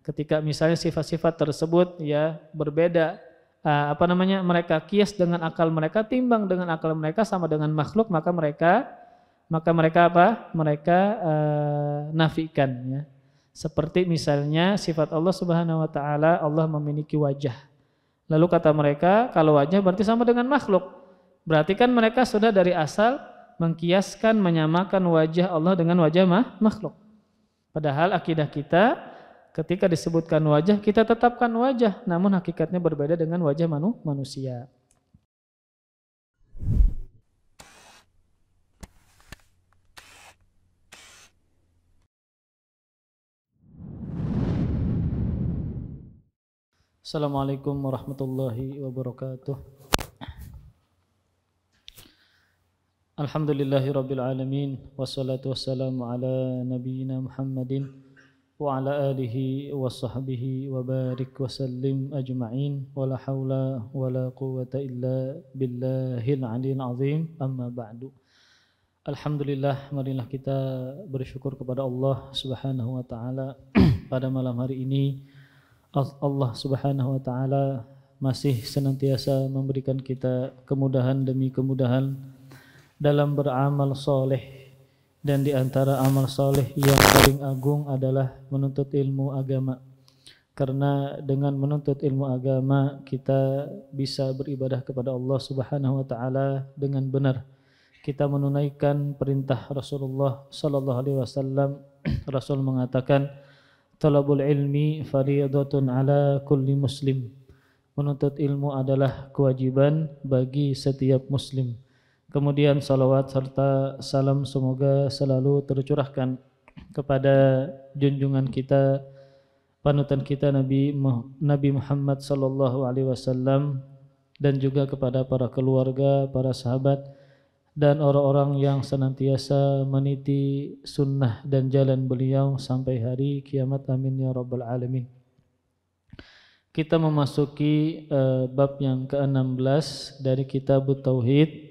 Ketika misalnya sifat-sifat tersebut ya berbeda, mereka kias dengan akal mereka, timbang dengan akal mereka sama dengan makhluk, maka mereka apa? Mereka nafikan ya. Seperti misalnya sifat Allah Subhanahu wa taala, Allah memiliki wajah. Lalu kata mereka, kalau wajah berarti sama dengan makhluk. Berarti kan mereka sudah dari asal mengkiaskan, menyamakan wajah Allah dengan wajah makhluk. Padahal akidah kita ketika disebutkan wajah, kita tetapkan wajah, namun hakikatnya berbeda dengan wajah manusia. Assalamualaikum warahmatullahi wabarakatuh. Alhamdulillahirabbil alamin, wassalatu wassalamu ala nabiyyina Muhammadin wa ala alihi wa sahbihi wa barik wa sallim ajma'in, wa la haula wa la quwwata illa billahil aliyil azim, amma ba'du. Alhamdulillah, marilah kita bersyukur kepada Allah Subhanahu wa taala pada malam hari ini. Allah Subhanahu wa taala masih senantiasa memberikan kita kemudahan demi kemudahan dalam beramal soleh, dan di antara amal soleh yang paling agung adalah menuntut ilmu agama. Karena dengan menuntut ilmu agama kita bisa beribadah kepada Allah Subhanahu wa taala dengan benar. Kita menunaikan perintah Rasulullah sallallahu alaihi wasallam. Rasul mengatakan, talabul ilmi fardhatun ala kulli muslim. Menuntut ilmu adalah kewajiban bagi setiap muslim. Kemudian salawat serta salam semoga selalu tercurahkan kepada junjungan kita, panutan kita Nabi Muhammad sallallahu alaihi wasallam, dan juga kepada para keluarga, para sahabat, dan orang-orang yang senantiasa meniti sunnah dan jalan beliau sampai hari kiamat. Amin ya rabbal alamin. Kita memasuki bab yang ke-16 dari kitab Tauhid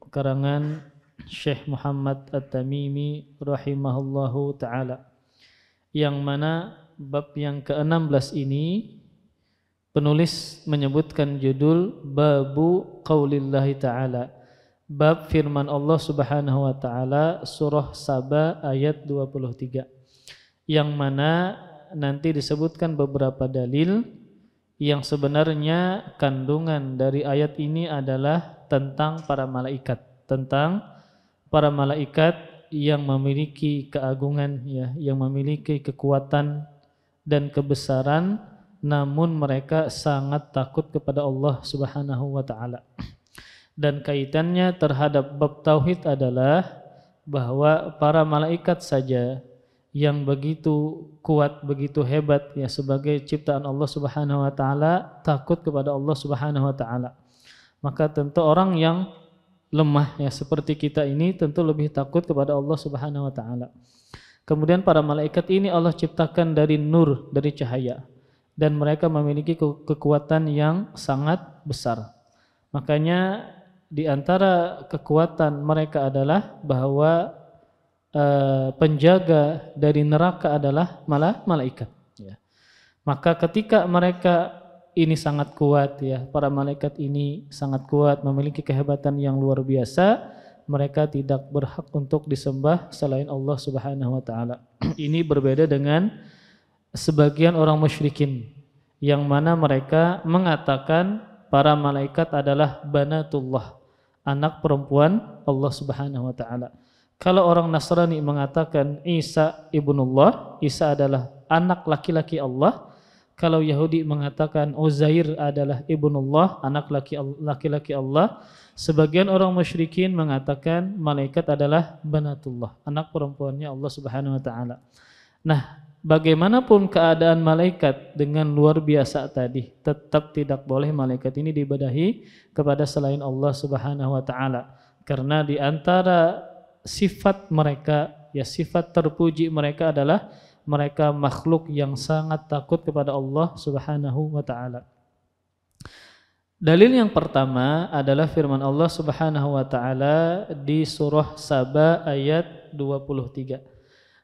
karangan Syekh Muhammad At-Tamimi rahimahullahu ta'ala, yang mana bab yang ke-16 ini penulis menyebutkan judul Babu Qaulillahi ta'ala, bab firman Allah Subhanahu wa ta'ala, surah Saba ayat 23, yang mana nanti disebutkan beberapa dalil yang sebenarnya kandungan dari ayat ini adalah tentang para malaikat yang memiliki keagungan ya, yang memiliki kekuatan dan kebesaran, namun mereka sangat takut kepada Allah Subhanahu wa taala. Dan kaitannya terhadap bab tauhid adalah bahwa para malaikat saja yang begitu kuat, begitu hebat ya sebagai ciptaan Allah Subhanahu wa taala, takut kepada Allah Subhanahu wa taala. Maka tentu orang yang lemah ya seperti kita ini tentu lebih takut kepada Allah Subhanahu wa taala. Kemudian para malaikat ini Allah ciptakan dari nur, dari cahaya, dan mereka memiliki kekuatan yang sangat besar. Makanya di antara kekuatan mereka adalah bahwa penjaga dari neraka adalah malah malaikat ya. Maka ketika mereka ini sangat kuat ya, para malaikat ini sangat kuat, memiliki kehebatan yang luar biasa, mereka tidak berhak untuk disembah selain Allah Subhanahu wa taala. Ini berbeda dengan sebagian orang musyrikin yang mana mereka mengatakan para malaikat adalah banatullah, anak perempuan Allah Subhanahu wa taala. Kalau orang Nasrani mengatakan Isa ibnullah, Isa adalah anak laki-laki Allah. Kalau Yahudi mengatakan Uzair adalah ibnullah, anak laki-laki Allah. Sebagian orang musyrikin mengatakan malaikat adalah banatullah, anak perempuannya Allah Subhanahu wa taala. Nah, bagaimanapun keadaan malaikat dengan luar biasa tadi, tetap tidak boleh malaikat ini diibadahi kepada selain Allah Subhanahu wa taala. Karena di antara sifat mereka, ya sifat terpuji mereka adalah mereka makhluk yang sangat takut kepada Allah Subhanahu wa taala. Dalil yang pertama adalah firman Allah Subhanahu wa taala di surah Saba ayat 23.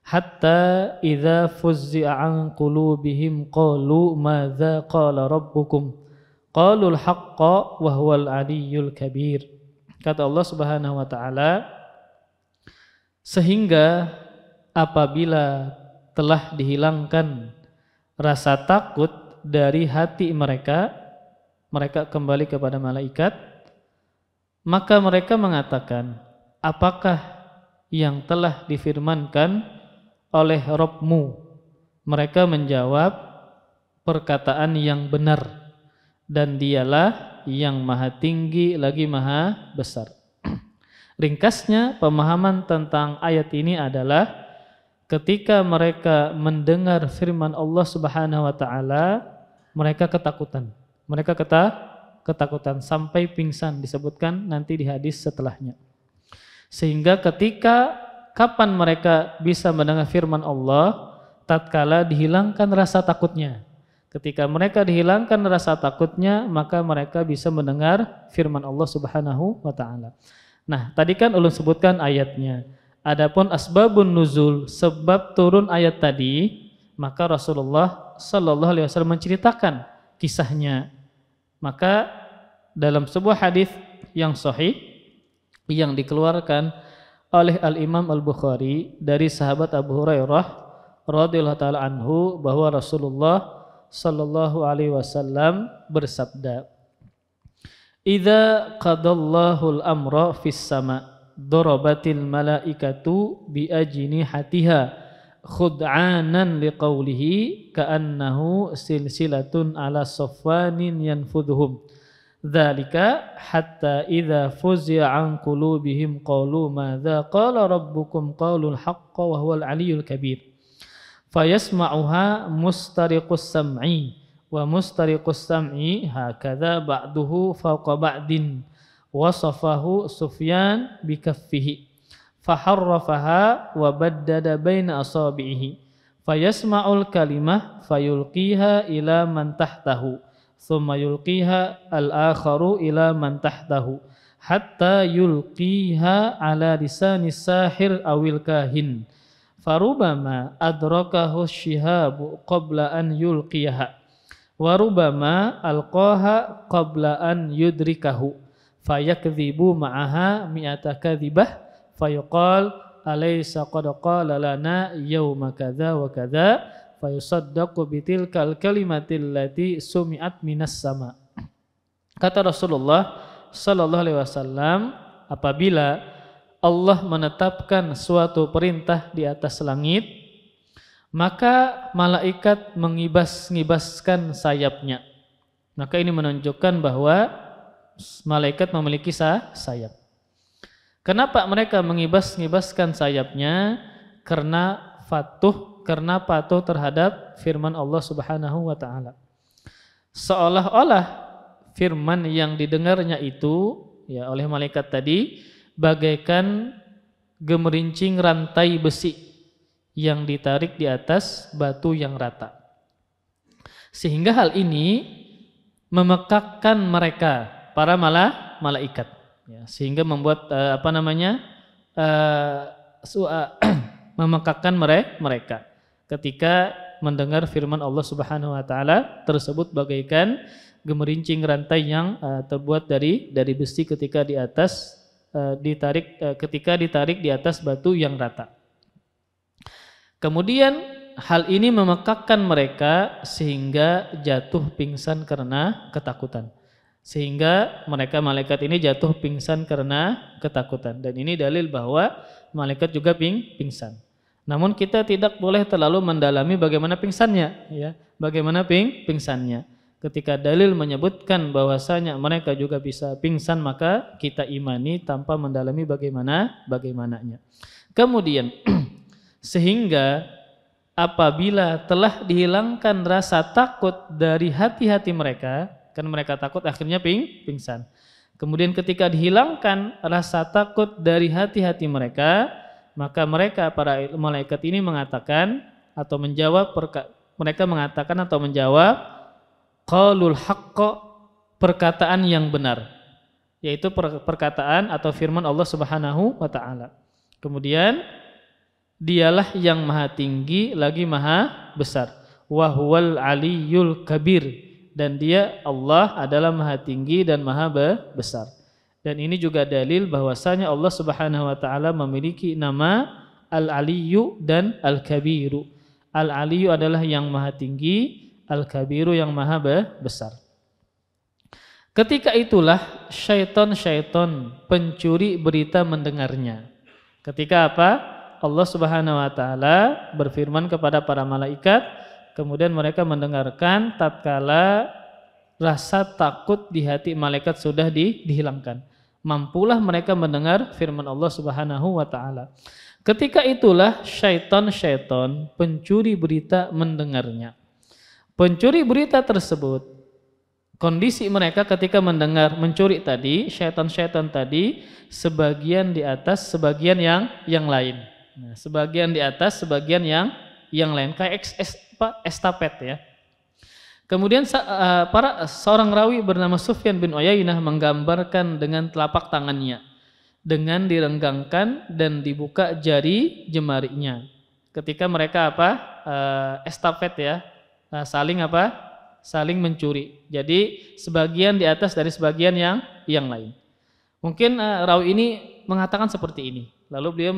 hatta idza fuzzi'a an qulubihim qalu madza qala rabbukum qalul haqqa wa huwal aliyyul kabir. Kata Allah Subhanahu wa taala, sehingga apabila telah dihilangkan rasa takut dari hati mereka, mereka kembali kepada malaikat, maka mereka mengatakan, apakah yang telah difirmankan oleh Rabb-Mu? Mereka menjawab, perkataan yang benar, dan dialah yang maha tinggi lagi maha besar. Ringkasnya, pemahaman tentang ayat ini adalah ketika mereka mendengar firman Allah Subhanahu wa taala, mereka ketakutan. Mereka ketakutan sampai pingsan, disebutkan nanti di hadis setelahnya. Sehingga kapan mereka bisa mendengar firman Allah? Tatkala dihilangkan rasa takutnya. Ketika mereka dihilangkan rasa takutnya, maka mereka bisa mendengar firman Allah Subhanahu wa taala. Nah, tadi kan ulun sebutkan ayatnya. Adapun asbabun nuzul, sebab turun ayat tadi, maka Rasulullah sallallahu alaihi wasallam menceritakan kisahnya. Maka dalam sebuah hadis yang sahih yang dikeluarkan oleh Al-Imam Al-Bukhari dari sahabat Abu Hurairah radhiyallahu taala anhu, bahwa Rasulullah sallallahu alaihi wasallam bersabda, "Idza qadallahu al-amra fis sama' darabatil malaikatu bi ajnihatiha khud'anan liqaulihi ka'annahu silsilatun ala safwanin yanfudhuhum dzalika hatta idza fuzi'a an qulubihim qalu madza qala rabbukum qalul haqqo wa huwal aliyyul kabir fayasma'uha mustariqus sam'i wa mustariqus sam'i hakadha ba'duhu fawqa ba'din wasafahu Sufyan bikaffihi faharrafaha wa baddada baina asabihi fayasma'ul kalimah fayulqiha ila man tahtahu thumma yulqiha al-akharu ila man tahtahu hatta yulqiha ala lisani sahir awil kahin farubama adrakahu syihabu qabla an yulqiyaha warubama alqaha qabla an yudrikahu fayakdhibu ma'aha mi'ata kadhibah fayuqal alaysa qad qala lana yawma kadza wa kadza fayusaddaqu bitilkal kalimatil lati sumi'at minas sama. Kata Rasulullah sallallahu alaihi wasallam, apabila Allah menetapkan suatu perintah di atas langit, maka malaikat mengibas-ngibaskan sayapnya. Maka ini menunjukkan bahwa malaikat memiliki sayap. Kenapa mereka mengibas-ngibaskan sayapnya? Karena patuh terhadap firman Allah Subhanahu wa taala. Seolah-olah firman yang didengarnya itu ya oleh malaikat tadi bagaikan gemerincing rantai besi yang ditarik di atas batu yang rata. Sehingga hal ini memekakkan mereka, para malaikat, ya, sehingga membuat memekakkan mereka ketika mendengar firman Allah Subhanahu wa taala tersebut bagaikan gemerincing rantai yang terbuat dari besi ketika ditarik di atas batu yang rata. Kemudian hal ini memekakkan mereka sehingga jatuh pingsan karena ketakutan. Sehingga malaikat ini jatuh pingsan karena ketakutan. Dan ini dalil bahwa malaikat juga pingsan. Namun kita tidak boleh terlalu mendalami bagaimana pingsannya, ya. Bagaimana pingsannya. Ketika dalil menyebutkan bahwasanya mereka juga bisa pingsan, maka kita imani tanpa mendalami bagaimananya. Kemudian sehingga apabila telah dihilangkan rasa takut dari hati-hati mereka, kan mereka takut akhirnya pingsan. Kemudian ketika dihilangkan rasa takut dari hati-hati mereka, maka mereka para malaikat ini mengatakan atau menjawab qaulul haqqo, perkataan yang benar, yaitu perkataan atau firman Allah Subhanahu wa taala. Kemudian Dialah yang maha tinggi lagi maha besar. Wa huwal aliyyul kabir, dan dia Allah adalah maha tinggi dan maha besar. Dan ini juga dalil bahwasanya Allah Subhanahu wa taala memiliki nama Al-Aliyyu dan Al-Kabiru. Al-Aliyyu adalah yang maha tinggi, Al-Kabiru yang maha besar. Ketika itulah syaitan-syaitan pencuri berita mendengarnya. Ketika apa? Allah Subhanahu wa taala berfirman kepada para malaikat, kemudian mereka mendengarkan tatkala rasa takut di hati malaikat sudah dihilangkan. Mampulah mereka mendengar firman Allah Subhanahu wa taala. Ketika itulah syaitan-syaitan pencuri berita mendengarnya. Pencuri berita tersebut, kondisi mereka ketika mendengar mencuri tadi, syaitan-syaitan tadi sebagian di atas, sebagian yang lain. Nah, sebagian di atas, sebagian yang lain, kayak estafet ya. Kemudian seorang rawi bernama Sufyan bin Uyainah menggambarkan dengan telapak tangannya dengan direnggangkan dan dibuka jari jemarinya. Ketika mereka estafet ya, saling mencuri. Jadi sebagian di atas dari sebagian yang lain. Mungkin rawi ini mengatakan seperti ini. Lalu beliau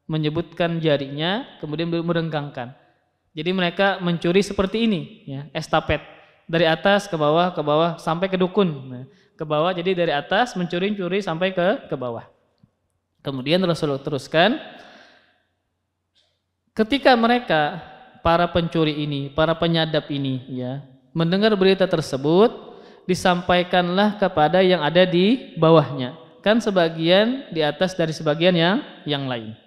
menyebutkan jarinya, kemudian beliau merenggangkan. Jadi mereka mencuri seperti ini, ya, estafet dari atas ke bawah sampai ke dukun. Nah, ke bawah, jadi dari atas mencuri sampai ke bawah. Kemudian Rasulullah teruskan, ketika mereka para pencuri ini, para penyadap ini, ya, mendengar berita tersebut, disampaikanlah kepada yang ada di bawahnya. Kan sebagian di atas dari sebagian yang lain.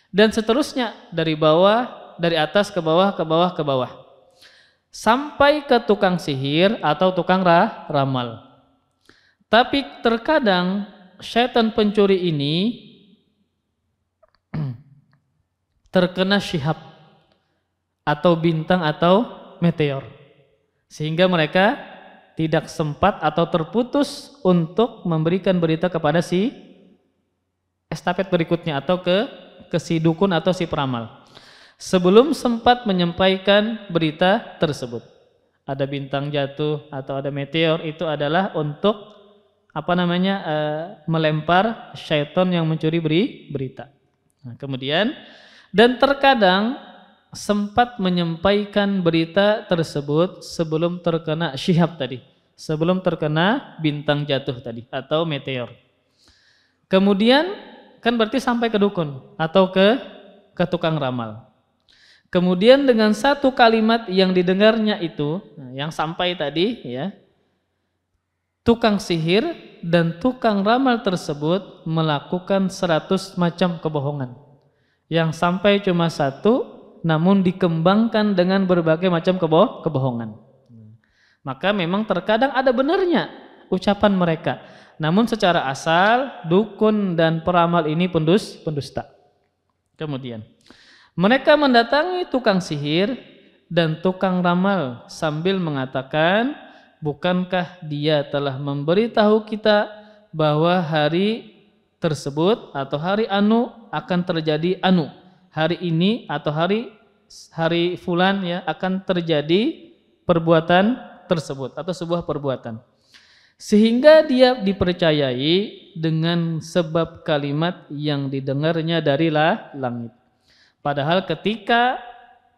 Dan seterusnya dari bawah, dari atas ke bawah, ke bawah, ke bawah. Sampai ke tukang sihir atau tukang ramal. Tapi terkadang syaitan pencuri ini terkena syihab atau bintang atau meteor. Sehingga mereka tidak sempat atau terputus untuk memberikan berita kepada si estafet berikutnya atau ke si dukun atau si peramal. Sebelum sempat menyampaikan berita tersebut. Ada bintang jatuh atau ada meteor, itu adalah untuk melempar syaitan yang mencuri berita. Nah, kemudian dan terkadang sempat menyampaikan berita tersebut sebelum terkena syihab tadi, sebelum terkena bintang jatuh tadi atau meteor. Kemudian kan berarti sampai ke dukun atau ke tukang ramal. Kemudian dengan satu kalimat yang didengarnya itu, yang sampai tadi ya, tukang sihir dan tukang ramal tersebut melakukan 100 macam kebohongan. Yang sampai cuma satu, namun dikembangkan dengan berbagai macam kebohongan. Maka memang terkadang ada benarnya ucapan mereka. Namun secara asal dukun dan peramal ini pendusta. Kemudian mereka mendatangi tukang sihir dan tukang ramal sambil mengatakan, bukankah dia telah memberitahu kita bahwa hari tersebut atau hari anu akan terjadi anu. Hari ini atau hari fulan ya akan terjadi perbuatan tersebut atau sebuah perbuatan. Sehingga dia dipercayai dengan sebab kalimat yang didengarnya dari langit. Padahal ketika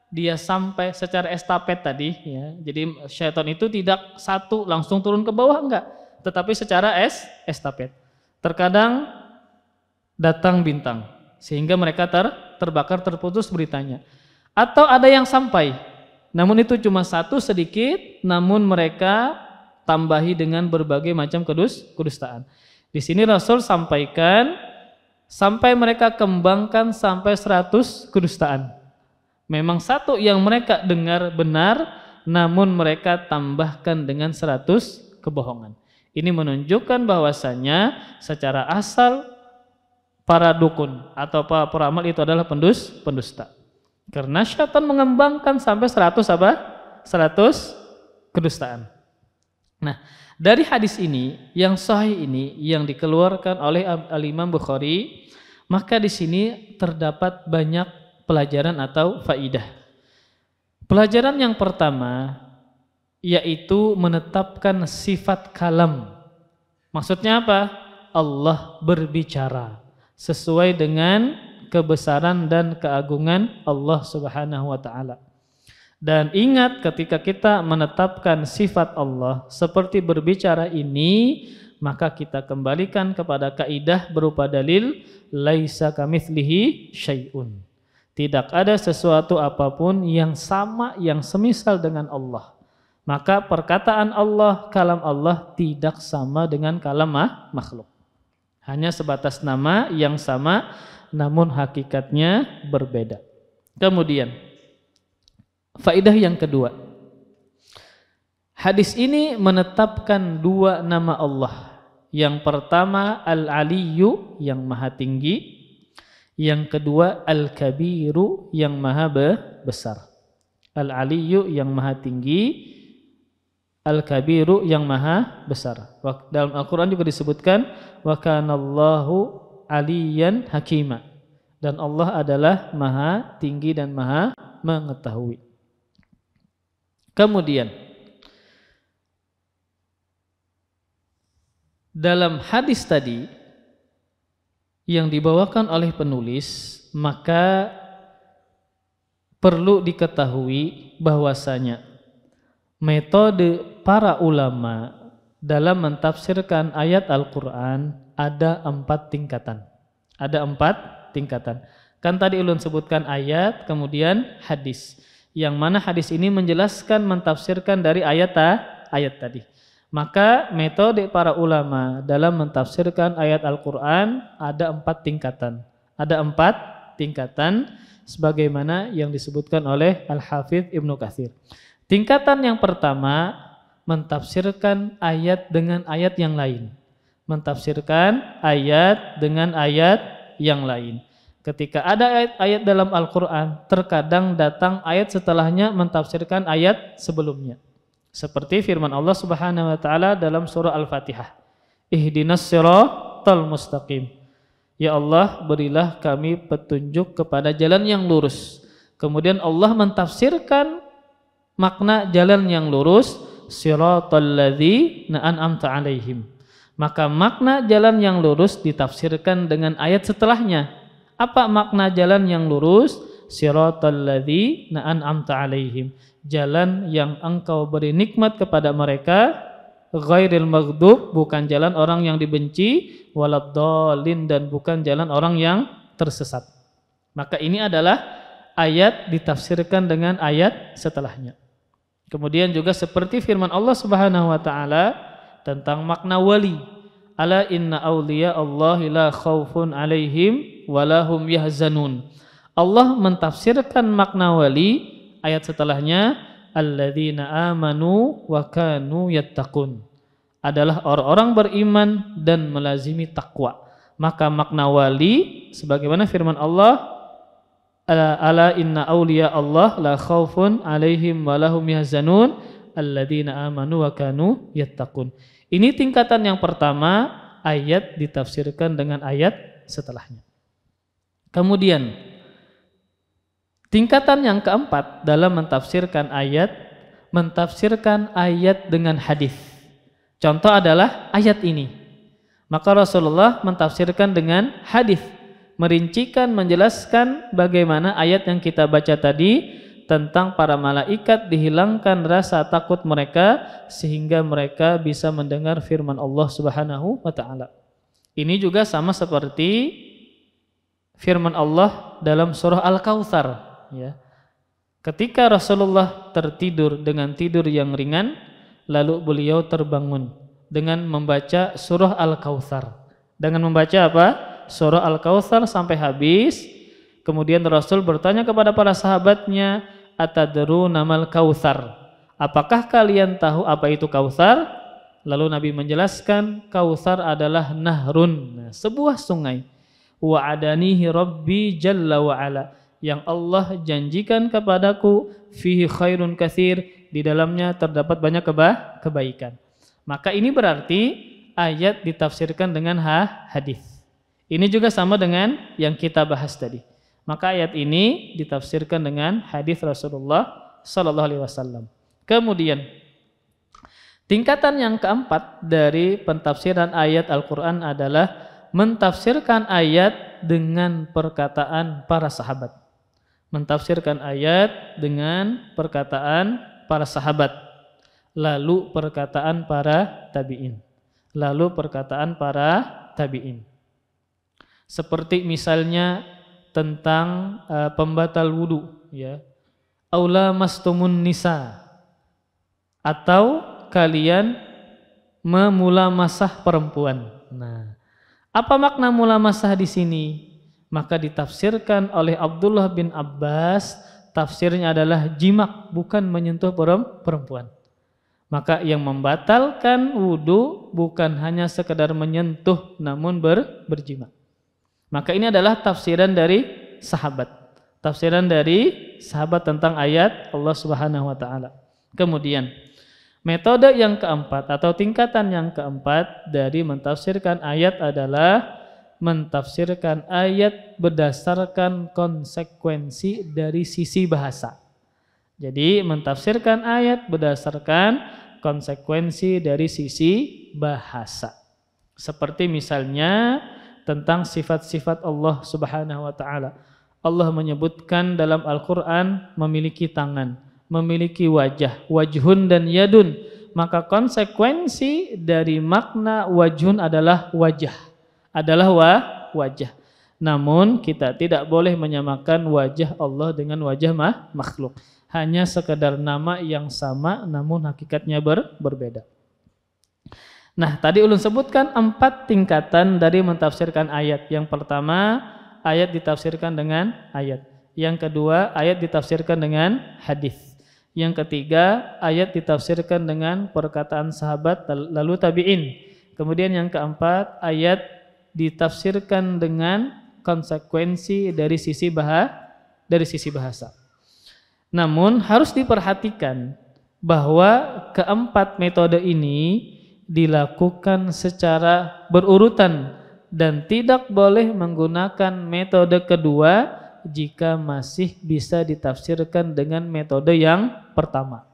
dia sampai secara estafet tadi ya, jadi syaitan itu tidak satu langsung turun ke bawah, enggak, tetapi secara estafet. Terkadang datang bintang sehingga mereka terbakar, terputus beritanya. Atau ada yang sampai, namun itu cuma satu sedikit, namun mereka tambahi dengan berbagai macam kedustaan. Di sini Rasul sampaikan sampai mereka kembangkan sampai 100 kedustaan. Memang satu yang mereka dengar benar, namun mereka tambahkan dengan 100 kebohongan. Ini menunjukkan bahwasanya secara asal para dukun atau para peramal itu adalah pendusta. Karena syaitan mengembangkan sampai 100 kedustaan. Nah, dari hadis ini yang sahih ini yang dikeluarkan oleh Al-Imam Bukhari, Maka di sini terdapat banyak pelajaran atau faidah. Pelajaran yang pertama yaitu menetapkan sifat kalam. Maksudnya apa? Allah berbicara sesuai dengan kebesaran dan keagungan Allah Subhanahu wa taala. Dan ingat, ketika kita menetapkan sifat Allah seperti berbicara ini, maka kita kembalikan kepada kaidah berupa dalil laisa kamitslihi syai'un. Tidak ada sesuatu apapun yang sama, yang semisal dengan Allah. Maka perkataan Allah, kalam Allah tidak sama dengan kalam makhluk. Hanya sebatas nama yang sama, namun hakikatnya berbeda. Kemudian, faidah yang kedua. Hadis ini menetapkan dua nama Allah. Yang pertama Al-Aliyyu, yang maha tinggi. Yang kedua Al-Kabiru, yang maha besar. Al-Aliyyu yang maha tinggi, Al-Kabiru yang maha besar. Dalam Al-Quran juga disebutkan wa kanallahu aliyan hakima, dan Allah adalah maha tinggi dan maha mengetahui. Kemudian dalam hadis tadi yang dibawakan oleh penulis, maka perlu diketahui bahwasanya metode para ulama dalam mentafsirkan ayat Al-Quran ada 4 tingkatan. Ada 4 tingkatan. Kan tadi ulun sebutkan ayat, kemudian hadis. Yang mana hadis ini menjelaskan, mentafsirkan dari ayat tadi. Maka metode para ulama dalam mentafsirkan ayat Al-Quran ada 4 tingkatan. Ada 4 tingkatan sebagaimana yang disebutkan oleh Al-Hafidz Ibnu Katsir. Tingkatan yang pertama, mentafsirkan ayat dengan ayat yang lain. Mentafsirkan ayat dengan ayat yang lain. Ketika ada ayat-ayat dalam Al-Quran, terkadang datang ayat setelahnya mentafsirkan ayat sebelumnya. Seperti firman Allah Subhanahu wa taala dalam surah Al-Fatihah. Ihdinas siratal mustaqim. Ya Allah, berilah kami petunjuk kepada jalan yang lurus. Kemudian Allah mentafsirkan makna jalan yang lurus, siratal ladzina an'amta alaihim. Maka makna jalan yang lurus ditafsirkan dengan ayat setelahnya. Apa makna jalan yang lurus? Siratal ladzina an'amta alaihim. Jalan yang engkau beri nikmat kepada mereka, ghairil maghdub, bukan jalan orang yang dibenci, waladdallin, dan bukan jalan orang yang tersesat. Maka ini adalah ayat ditafsirkan dengan ayat setelahnya. Kemudian juga seperti firman Allah Subhanahu wa taala tentang makna wali. Ala inna awliya Allahi la khaufun alaihim walahum yahzanun. Allah mentafsirkan makna wali, ayat setelahnya alladzina amanu wa kanu yattaqun. Adalah orang-orang beriman dan melazimi takwa. Maka makna wali sebagaimana firman Allah, ala inna awliya Allah la khaufun alaihim walahum yahzanun alladzina amanu wa kanu yattaqun. Ini tingkatan yang pertama, ayat ditafsirkan dengan ayat setelahnya. Kemudian tingkatan yang keempat dalam mentafsirkan ayat dengan hadis. Contoh adalah ayat ini. Maka Rasulullah mentafsirkan dengan hadis, merincikan, menjelaskan bagaimana ayat yang kita baca tadi tentang para malaikat dihilangkan rasa takut mereka sehingga mereka bisa mendengar firman Allah Subhanahu wa taala. Ini juga sama seperti firman Allah dalam surah Al-Kautsar, ya. Ketika Rasulullah tertidur dengan tidur yang ringan, lalu beliau terbangun dengan membaca surah Al-Kautsar. Dengan membaca apa? Surah Al-Kautsar sampai habis. Kemudian Rasul bertanya kepada para sahabatnya, atadruna mal kautsar? Apakah kalian tahu apa itu kautsar? Lalu Nabi menjelaskan, kautsar adalah nahrun, sebuah sungai. Wa adanihi rabbi jalla wa ala, yang Allah janjikan kepadaku, fihi khairun katsir, di dalamnya terdapat banyak kebaikan. Maka ini berarti ayat ditafsirkan dengan hadis. Ini juga sama dengan yang kita bahas tadi. Maka ayat ini ditafsirkan dengan hadis Rasulullah sallallahu alaihi wasallam. Kemudian tingkatan yang keempat dari pentafsiran ayat Al-Qur'an adalah mentafsirkan ayat dengan perkataan para sahabat. Mentafsirkan ayat dengan perkataan para sahabat, lalu perkataan para tabi'in. Lalu perkataan para tabi'in. Seperti misalnya tentang pembatal wudu, ya. Aula mastumun nisa, atau kalian memulamasah perempuan. Nah, apa makna mulamasah di sini? Maka ditafsirkan oleh Abdullah bin Abbas, tafsirnya adalah jimak, bukan menyentuh perempuan. Maka yang membatalkan wudu bukan hanya sekedar menyentuh, namun berjimak. Maka ini adalah tafsiran dari sahabat. Tafsiran dari sahabat tentang ayat Allah Subhanahu wa taala. Kemudian metode yang keempat atau tingkatan yang keempat dari mentafsirkan ayat adalah mentafsirkan ayat berdasarkan konsekuensi dari sisi bahasa. Jadi mentafsirkan ayat berdasarkan konsekuensi dari sisi bahasa. Seperti misalnya tentang sifat-sifat Allah Subhanahu wa taala. Allah menyebutkan dalam Al-Qur'an memiliki tangan, memiliki wajah, wajhun dan yadun. Maka konsekuensi dari makna wajhun adalah wajah. Adalah wajah. Namun kita tidak boleh menyamakan wajah Allah dengan wajah makhluk. Hanya sekedar nama yang sama namun hakikatnya berbeda. Nah, tadi ulun sebutkan 4 tingkatan dari mentafsirkan ayat. Yang pertama, ayat ditafsirkan dengan ayat. Yang kedua, ayat ditafsirkan dengan hadis. Yang ketiga, ayat ditafsirkan dengan perkataan sahabat lalu tabi'in. Kemudian yang keempat, ayat ditafsirkan dengan konsekuensi dari sisi bahasa. Namun harus diperhatikan bahwa keempat metode ini dilakukan secara berurutan dan tidak boleh menggunakan metode kedua jika masih bisa ditafsirkan dengan metode yang pertama.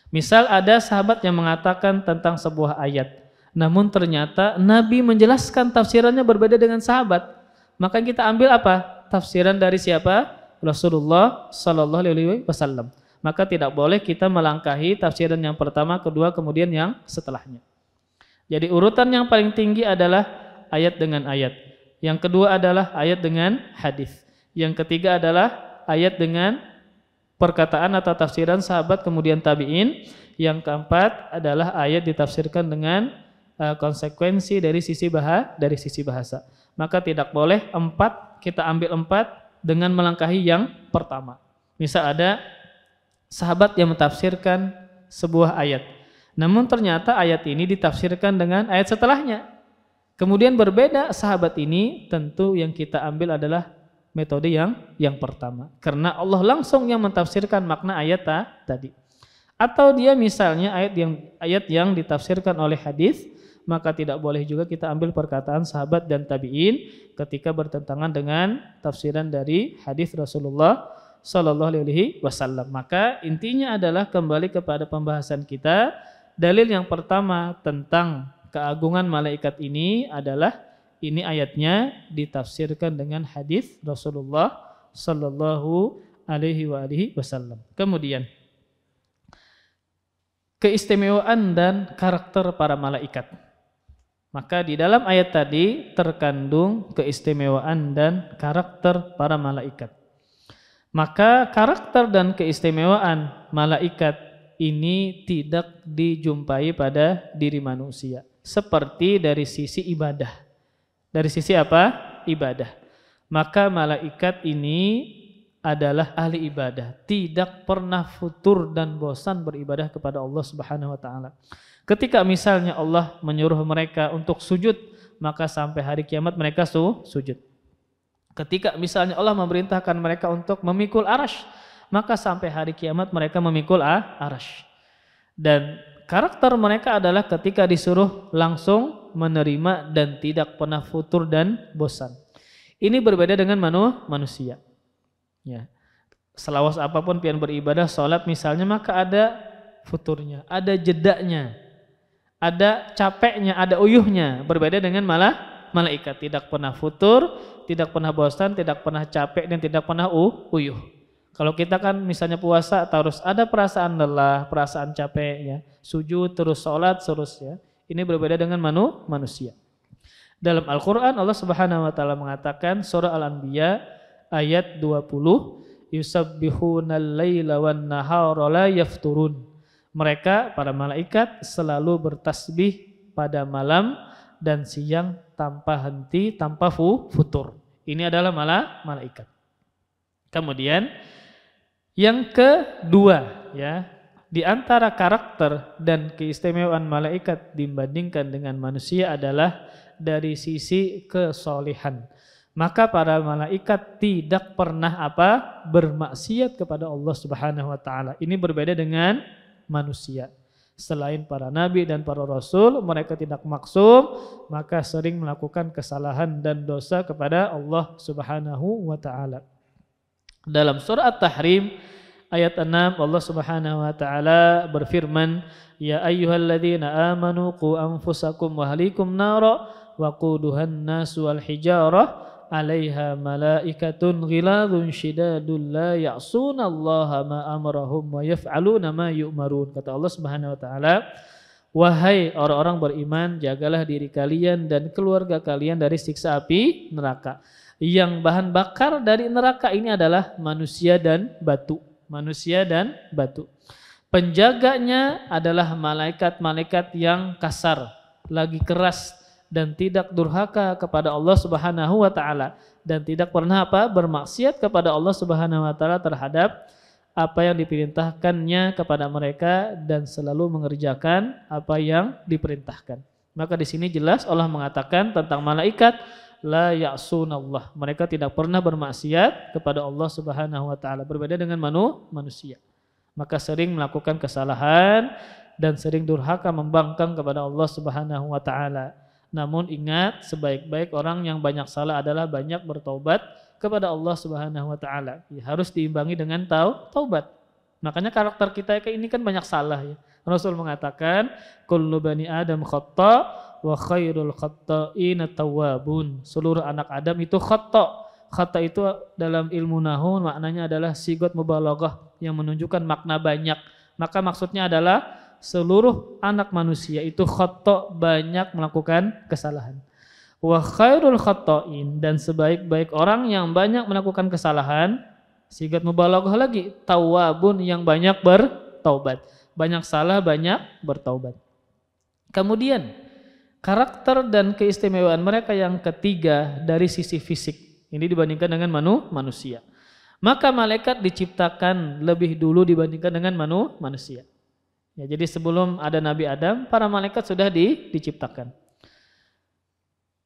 Misal ada sahabat yang mengatakan tentang sebuah ayat, namun ternyata Nabi menjelaskan tafsirannya berbeda dengan sahabat. Maka kita ambil apa? Tafsiran dari siapa? Rasulullah sallallahu alaihi wasallam. Maka tidak boleh kita melangkahi tafsiran yang pertama, kedua, kemudian yang setelahnya. Jadi urutan yang paling tinggi adalah ayat dengan ayat. Yang kedua adalah ayat dengan hadis. Yang ketiga adalah ayat dengan perkataan atau tafsiran sahabat kemudian tabi'in. Yang keempat adalah ayat ditafsirkan dengan konsekuensi dari sisi bahasa. Maka tidak boleh kita ambil 4 dengan melangkahi yang pertama. Misal ada sahabat yang mentafsirkan sebuah ayat, namun ternyata ayat ini ditafsirkan dengan ayat setelahnya. Kemudian berbeda sahabat ini, tentu yang kita ambil adalah metode yang pertama. Karena Allah langsung yang mentafsirkan makna ayat tadi. Atau dia misalnya ayat yang ditafsirkan oleh hadis, maka tidak boleh juga kita ambil perkataan sahabat dan tabi'in ketika bertentangan dengan tafsiran dari hadis Rasulullah sallallahu alaihi wasallam. Maka intinya adalah kembali kepada pembahasan kita. Dalil yang pertama tentang keagungan malaikat ini adalah ini ayatnya ditafsirkan dengan hadis Rasulullah sallallahu alaihi wasallam. Kemudian keistimewaan dan karakter para malaikat. Maka di dalam ayat tadi terkandung keistimewaan dan karakter para malaikat. Maka karakter dan keistimewaan malaikat ini tidak dijumpai pada diri manusia. Seperti dari sisi ibadah. Dari sisi apa? Ibadah. Maka malaikat ini adalah ahli ibadah. Tidak pernah futur dan bosan beribadah kepada Allah Subhanahu wa taala. Ketika misalnya Allah menyuruh mereka untuk sujud, maka sampai hari kiamat mereka sujud. Ketika misalnya Allah memerintahkan mereka untuk memikul arasy, maka sampai hari kiamat mereka memikul arasy. Dan karakter mereka adalah ketika disuruh langsung menerima dan tidak pernah futur dan bosan. Ini berbeda dengan manusia. Ya. Selawas apapun pian beribadah, sholat misalnya, maka ada futurnya, ada jedanya, ada capeknya, ada uyuhnya. Berbeda dengan malaikat, tidak pernah futur, tidak pernah bosan, tidak pernah capek, dan tidak pernah uyuh. Kalau kita kan misalnya puasa terus ada perasaan lelah, perasaan capek ya, sujud terus, sholat terus ya. Ini berbeda dengan manusia. Dalam Al-Qur'an Allah Subhanahu wa taala mengatakan surah Al-Anbiya ayat 20, yusabbihunal laila wan nahara la yafturun. Mereka para malaikat selalu bertasbih pada malam dan siang tanpa henti, tanpa futur. Ini adalah malaikat. Kemudian yang kedua ya, di antara karakter dan keistimewaan malaikat dibandingkan dengan manusia adalah dari sisi kesolehan. Maka para malaikat tidak pernah bermaksiat kepada Allah Subhanahu wa taala. Ini berbeda dengan manusia. Selain para nabi dan para rasul, mereka tidak maksum, maka sering melakukan kesalahan dan dosa kepada Allah Subhanahu wa taala. Dalam surah At-Tahrim ayat 6 Allah Subhanahu wa taala berfirman, ya ayyuhalladzina amanu qu anfusakum wa ahlikum nara wa quduhan nasu wal hijarah 'alaiha malaikatun ghiladun syidadun la ya'sunallaha ma amarahum wa yaf'aluna ma yu'marun. Kata Allah Subhanahu wa taala, wahai orang-orang beriman, jagalah diri kalian dan keluarga kalian dari siksa api neraka. Yang bahan bakar dari neraka ini adalah manusia dan batu. Manusia dan batu. Penjaganya adalah malaikat-malaikat yang kasar, lagi keras dan tidak durhaka kepada Allah Subhanahu wa taala dan tidak pernah bermaksiat kepada Allah Subhanahu wa taala terhadap apa yang diperintahkannya kepada mereka dan selalu mengerjakan apa yang diperintahkan. Maka di sini jelas Allah mengatakan tentang malaikat, la ya'sunallah. Mereka tidak pernah bermaksiat kepada Allah Subhanahu wa taala. Berbeda dengan manusia. Maka sering melakukan kesalahan dan sering durhaka membangkang kepada Allah Subhanahu wa taala. Namun ingat, sebaik-baik orang yang banyak salah adalah banyak bertaubat kepada Allah Subhanahu wa taala. Harus diimbangi dengan taubat. Makanya karakter kita ini kan banyak salah ya. Rasul mengatakan, kullu bani Adam khata' wa khairul khatta'ina tawwabun. Seluruh anak Adam itu khata'. Khata' itu dalam ilmu nahwu maknanya adalah sigot mubalaghah yang menunjukkan makna banyak. Maka maksudnya adalah seluruh anak manusia itu khata', banyak melakukan kesalahan. Wa khairul khatta'in, dan sebaik-baik orang yang banyak melakukan kesalahan, sigot mubalaghah lagi, tawwabun, yang banyak bertaubat. Banyak salah, banyak bertaubat. Kemudian karakter dan keistimewaan mereka yang ketiga dari sisi fisik. Ini dibandingkan dengan manusia. Maka malaikat diciptakan lebih dulu dibandingkan dengan manusia. Ya, jadi sebelum ada Nabi Adam, para malaikat sudah diciptakan.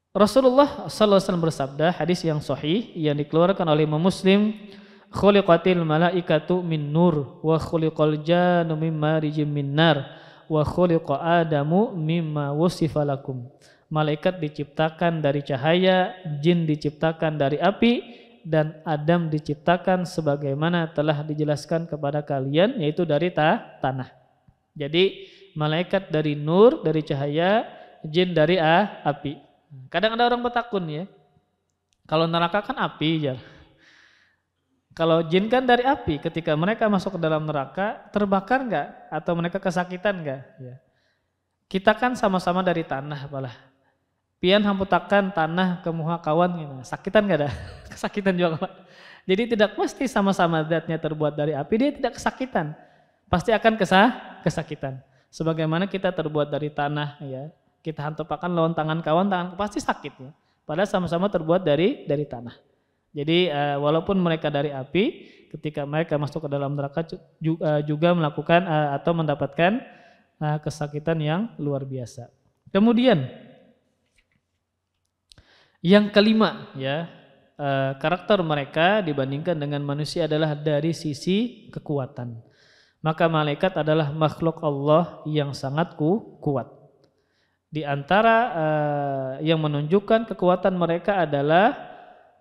Rasulullah SAW bersabda, hadis yang sahih yang dikeluarkan oleh Imam Muslim, khuliqatil malaikatu min nur wa khuliqal jannu mimma rijim min nar wa khuliqa adamu mimma wusifa lakum. Malaikat diciptakan dari cahaya, jin diciptakan dari api, dan Adam diciptakan sebagaimana telah dijelaskan kepada kalian, yaitu dari tanah. Jadi malaikat dari nur, dari cahaya, jin dari api. Kadang ada orang bertakun ya, kalau neraka kan api ya. Kalau jin kan dari api, ketika mereka masuk ke dalam neraka, terbakar enggak? Atau mereka kesakitan enggak? Ya. Kita kan sama-sama dari tanah apalah. Pian hamputakan tanah ke muha kawan, gitu. Sakitan enggak ada? Kesakitan juga Pak. Jadi tidak mesti sama-sama zatnya terbuat dari api, dia tidak kesakitan. Pasti akan kesakitan. Sebagaimana kita terbuat dari tanah ya. Kita hamputakan lawan tangan kawan, pasti sakit ya. Padahal sama-sama terbuat dari tanah. Jadi walaupun mereka dari api, ketika mereka masuk ke dalam neraka juga melakukan atau mendapatkan kesakitan yang luar biasa. Kemudian yang kelima ya, karakter mereka dibandingkan dengan manusia adalah dari sisi kekuatan. Maka malaikat adalah makhluk Allah yang sangat kuat. Di antara yang menunjukkan kekuatan mereka adalah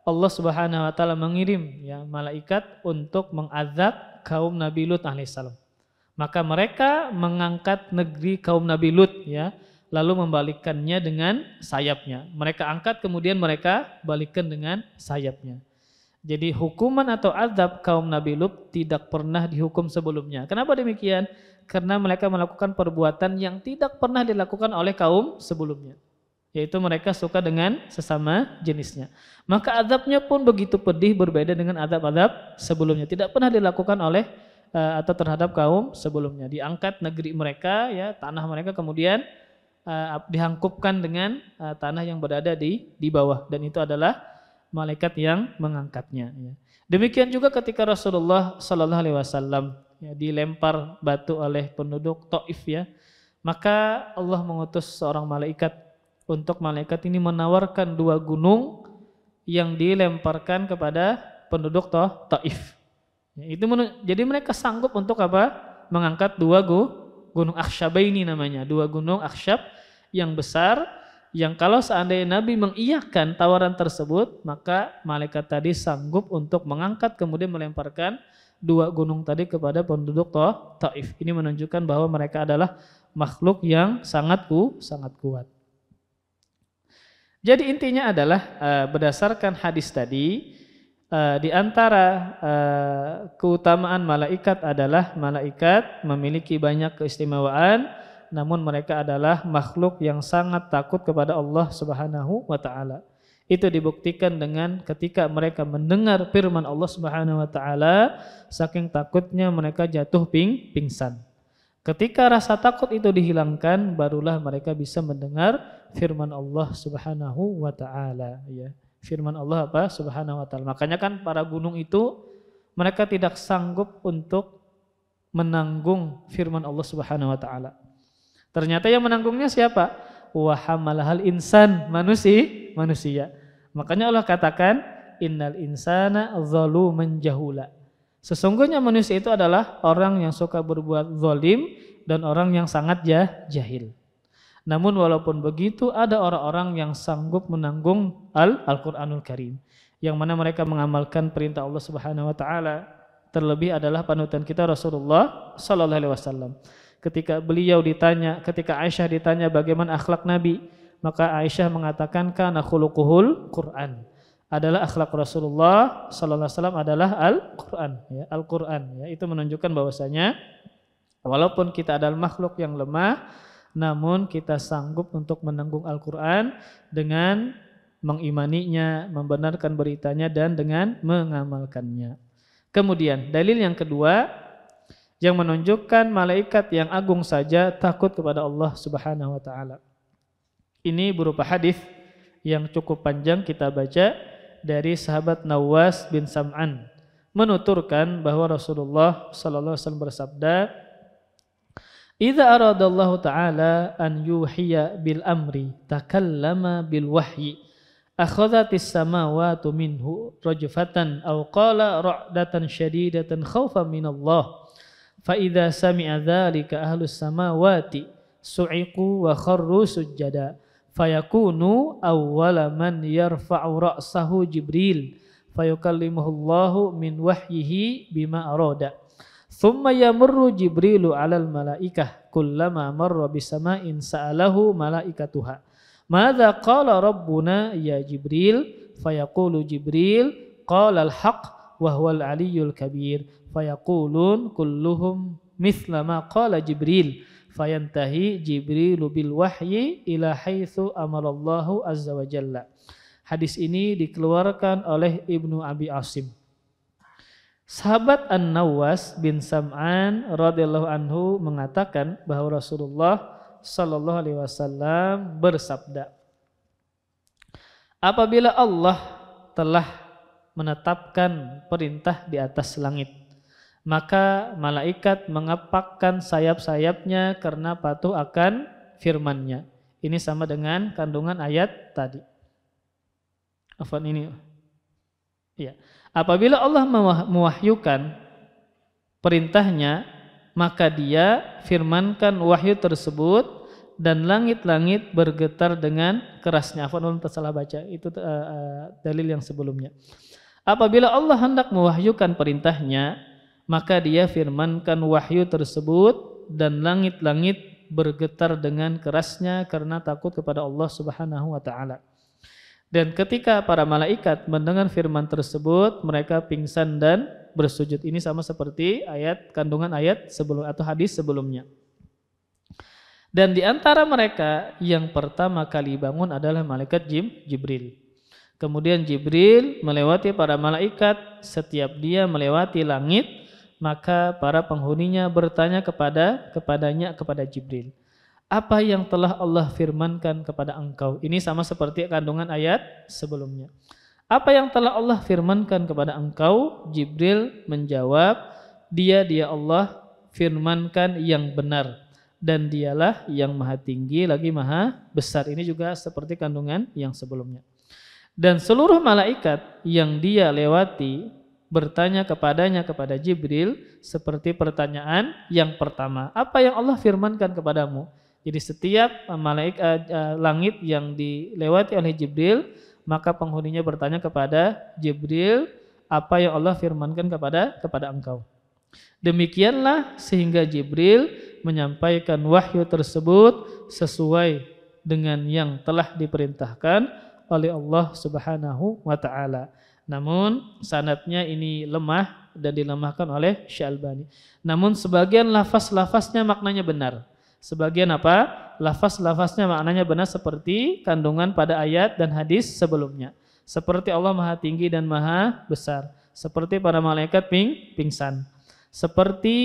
Allah Subhanahu wa taala mengirim ya malaikat untuk mengazab kaum Nabi Lut alaihissalam. Maka mereka mengangkat negeri kaum Nabi Lut ya, lalu membalikkannya dengan sayapnya. Mereka angkat kemudian mereka balikkan dengan sayapnya. Jadi hukuman atau azab kaum Nabi Lut tidak pernah dihukum sebelumnya. Kenapa demikian? Karena mereka melakukan perbuatan yang tidak pernah dilakukan oleh kaum sebelumnya. Yaitu mereka suka dengan sesama jenisnya. Maka azabnya pun begitu pedih, berbeda dengan azab-azab sebelumnya. Tidak pernah dilakukan oleh atau terhadap kaum sebelumnya. Diangkat negeri mereka, ya tanah mereka kemudian dihangkupkan dengan tanah yang berada di bawah. Dan itu adalah malaikat yang mengangkatnya. Ya. Demikian juga ketika Rasulullah Sallallahu Alaihi Wasallam ya, dilempar batu oleh penduduk Taif ya, maka Allah mengutus seorang malaikat untuk malaikat ini menawarkan 2 gunung yang dilemparkan kepada penduduk Taif. Ya, jadi mereka sanggup untuk apa? Mengangkat 2 gunung Akhsyabaini namanya, 2 gunung Akhsyab yang besar. Yang kalau seandainya Nabi mengiyakan tawaran tersebut, maka malaikat tadi sanggup untuk mengangkat kemudian melemparkan 2 gunung tadi kepada penduduk Taif. Ini menunjukkan bahwa mereka adalah makhluk yang sangat kuat. Jadi intinya adalah berdasarkan hadis tadi, di antara keutamaan malaikat adalah malaikat memiliki banyak keistimewaan. Namun mereka adalah makhluk yang sangat takut kepada Allah Subhanahu wa taala. Itu dibuktikan dengan ketika mereka mendengar firman Allah Subhanahu wa taala, saking takutnya mereka jatuh pingsan. Ketika rasa takut itu dihilangkan, barulah mereka bisa mendengar firman Allah Subhanahu wa taala ya. Firman Allah apa? Subhanahu wa taala. Makanya kan para gunung itu mereka tidak sanggup untuk menanggung firman Allah Subhanahu wa taala. Ternyata yang menanggungnya siapa? Wa hamalahal insan, manusia. Makanya Allah katakan innal insana zaluman jahula. Sesungguhnya manusia itu adalah orang yang suka berbuat zalim dan orang yang sangat jahil. Namun walaupun begitu ada orang-orang yang sanggup menanggung Al-Qur'anul Karim, yang mana mereka mengamalkan perintah Allah Subhanahu wa taala. Terlebih adalah panutan kita Rasulullah sallallahu alaihi wasallam. Ketika Aisyah ditanya bagaimana akhlak Nabi, maka Aisyah mengatakan kana khuluquhul Quran. Adalah akhlak Rasulullah sallallahu alaihi wasallam adalah Al-Qur'an ya, Al-Qur'an ya. Itu menunjukkan bahwasanya walaupun kita adalah makhluk yang lemah, namun kita sanggup untuk menanggung Al-Qur'an dengan mengimaninya, membenarkan beritanya dan dengan mengamalkannya. Kemudian dalil yang kedua yang menunjukkan malaikat yang agung saja takut kepada Allah Subhanahu wa taala. Ini berupa hadis yang cukup panjang kita baca dari sahabat Nawas bin Sam'an menuturkan bahwa Rasulullah sallallahu alaihi wasallam bersabda, "Idza aradallahu ta'ala an yuhiya bil amri takallama bil wahyi akhadhatis samawati minhu rajfatan aw qala ra'datan syadidatan khaufan minallah." فَإِذَا سَمِعَ ذَلِكَ أَهْلُ السَّمَاوَاتِ سُعِقُوا وَخَرُّوا سُجَّدًا فَيَكُونُ أَوَّلَ مَنْ يَرْفَعُ رَأْسَهُ جِبْرِيلٌ فَيُكَلِّمُهُ اللَّهُ مِنْ وَحْيِهِ بِمَا أَرَادَ ثُمَّ يَمُرُّ جِبْرِيلُ عَلَى الْمَلَائِكَةِ كُلَّمَا مَرَّ بِسَمَاءٍ سَأَلَهُ مَلَائِكَتُهَا مَاذَا قَالَ رَبُّنَا يَا جِبْرِيلُ فَيَقُولُ جِبْرِيلُ قَالَ الْحَقُّ وَهُوَ الْعَلِيُّ الْكَبِيرُ fayaqulun kulluhum mithla ma qala Jibril fayantahi Jibrilu bil wahyi ila haitsu amarallahu azza wa jalla. Hadis ini dikeluarkan oleh Ibnu Abi Asim. Sahabat An-Nawas bin Sam'an radhiyallahu anhu mengatakan bahwa Rasulullah sallallahu alaihi wasallam bersabda, apabila Allah telah menetapkan perintah di atas langit, maka malaikat mengepakkan sayap-sayapnya karena patuh akan firman-Nya. Ini sama dengan kandungan ayat tadi. Afwan ini. Ya. Apabila Allah mewahyukan perintahnya, maka Dia firmankan wahyu tersebut dan langit-langit bergetar dengan kerasnya. Afwan, salah baca. Itu dalil yang sebelumnya. Apabila Allah hendak mewahyukan perintahnya, maka dia firmankan wahyu tersebut dan langit-langit bergetar dengan kerasnya karena takut kepada Allah Subhanahu wa taala. Dan ketika para malaikat mendengar firman tersebut, mereka pingsan dan bersujud. Ini sama seperti kandungan ayat sebelum atau hadis sebelumnya. Dan di antara mereka yang pertama kali bangun adalah malaikat Jibril. Kemudian Jibril melewati para malaikat, setiap dia melewati langit, maka para penghuninya bertanya kepada Jibril, apa yang telah Allah firmankan kepada engkau? Ini sama seperti kandungan ayat sebelumnya. Apa yang telah Allah firmankan kepada engkau? Jibril menjawab, dia Allah firmankan yang benar, dan dialah yang maha tinggi lagi maha besar. Ini juga seperti kandungan yang sebelumnya. Dan seluruh malaikat yang dia lewati bertanya kepada Jibril seperti pertanyaan yang pertama, apa yang Allah firmankan kepadamu? Jadi setiap langit yang dilewati oleh Jibril, maka penghuninya bertanya kepada Jibril, apa yang Allah firmankan kepada engkau? Demikianlah sehingga Jibril menyampaikan wahyu tersebut sesuai dengan yang telah diperintahkan oleh Allah Subhanahu wa taala. Namun sanadnya ini lemah dan dilemahkan oleh Syalbani. Namun sebagian lafaz-lafaznya maknanya benar. Sebagian lafaz-lafaznya maknanya benar seperti kandungan pada ayat dan hadis sebelumnya. Seperti Allah maha tinggi dan maha besar. Seperti para malaikat pingsan. Seperti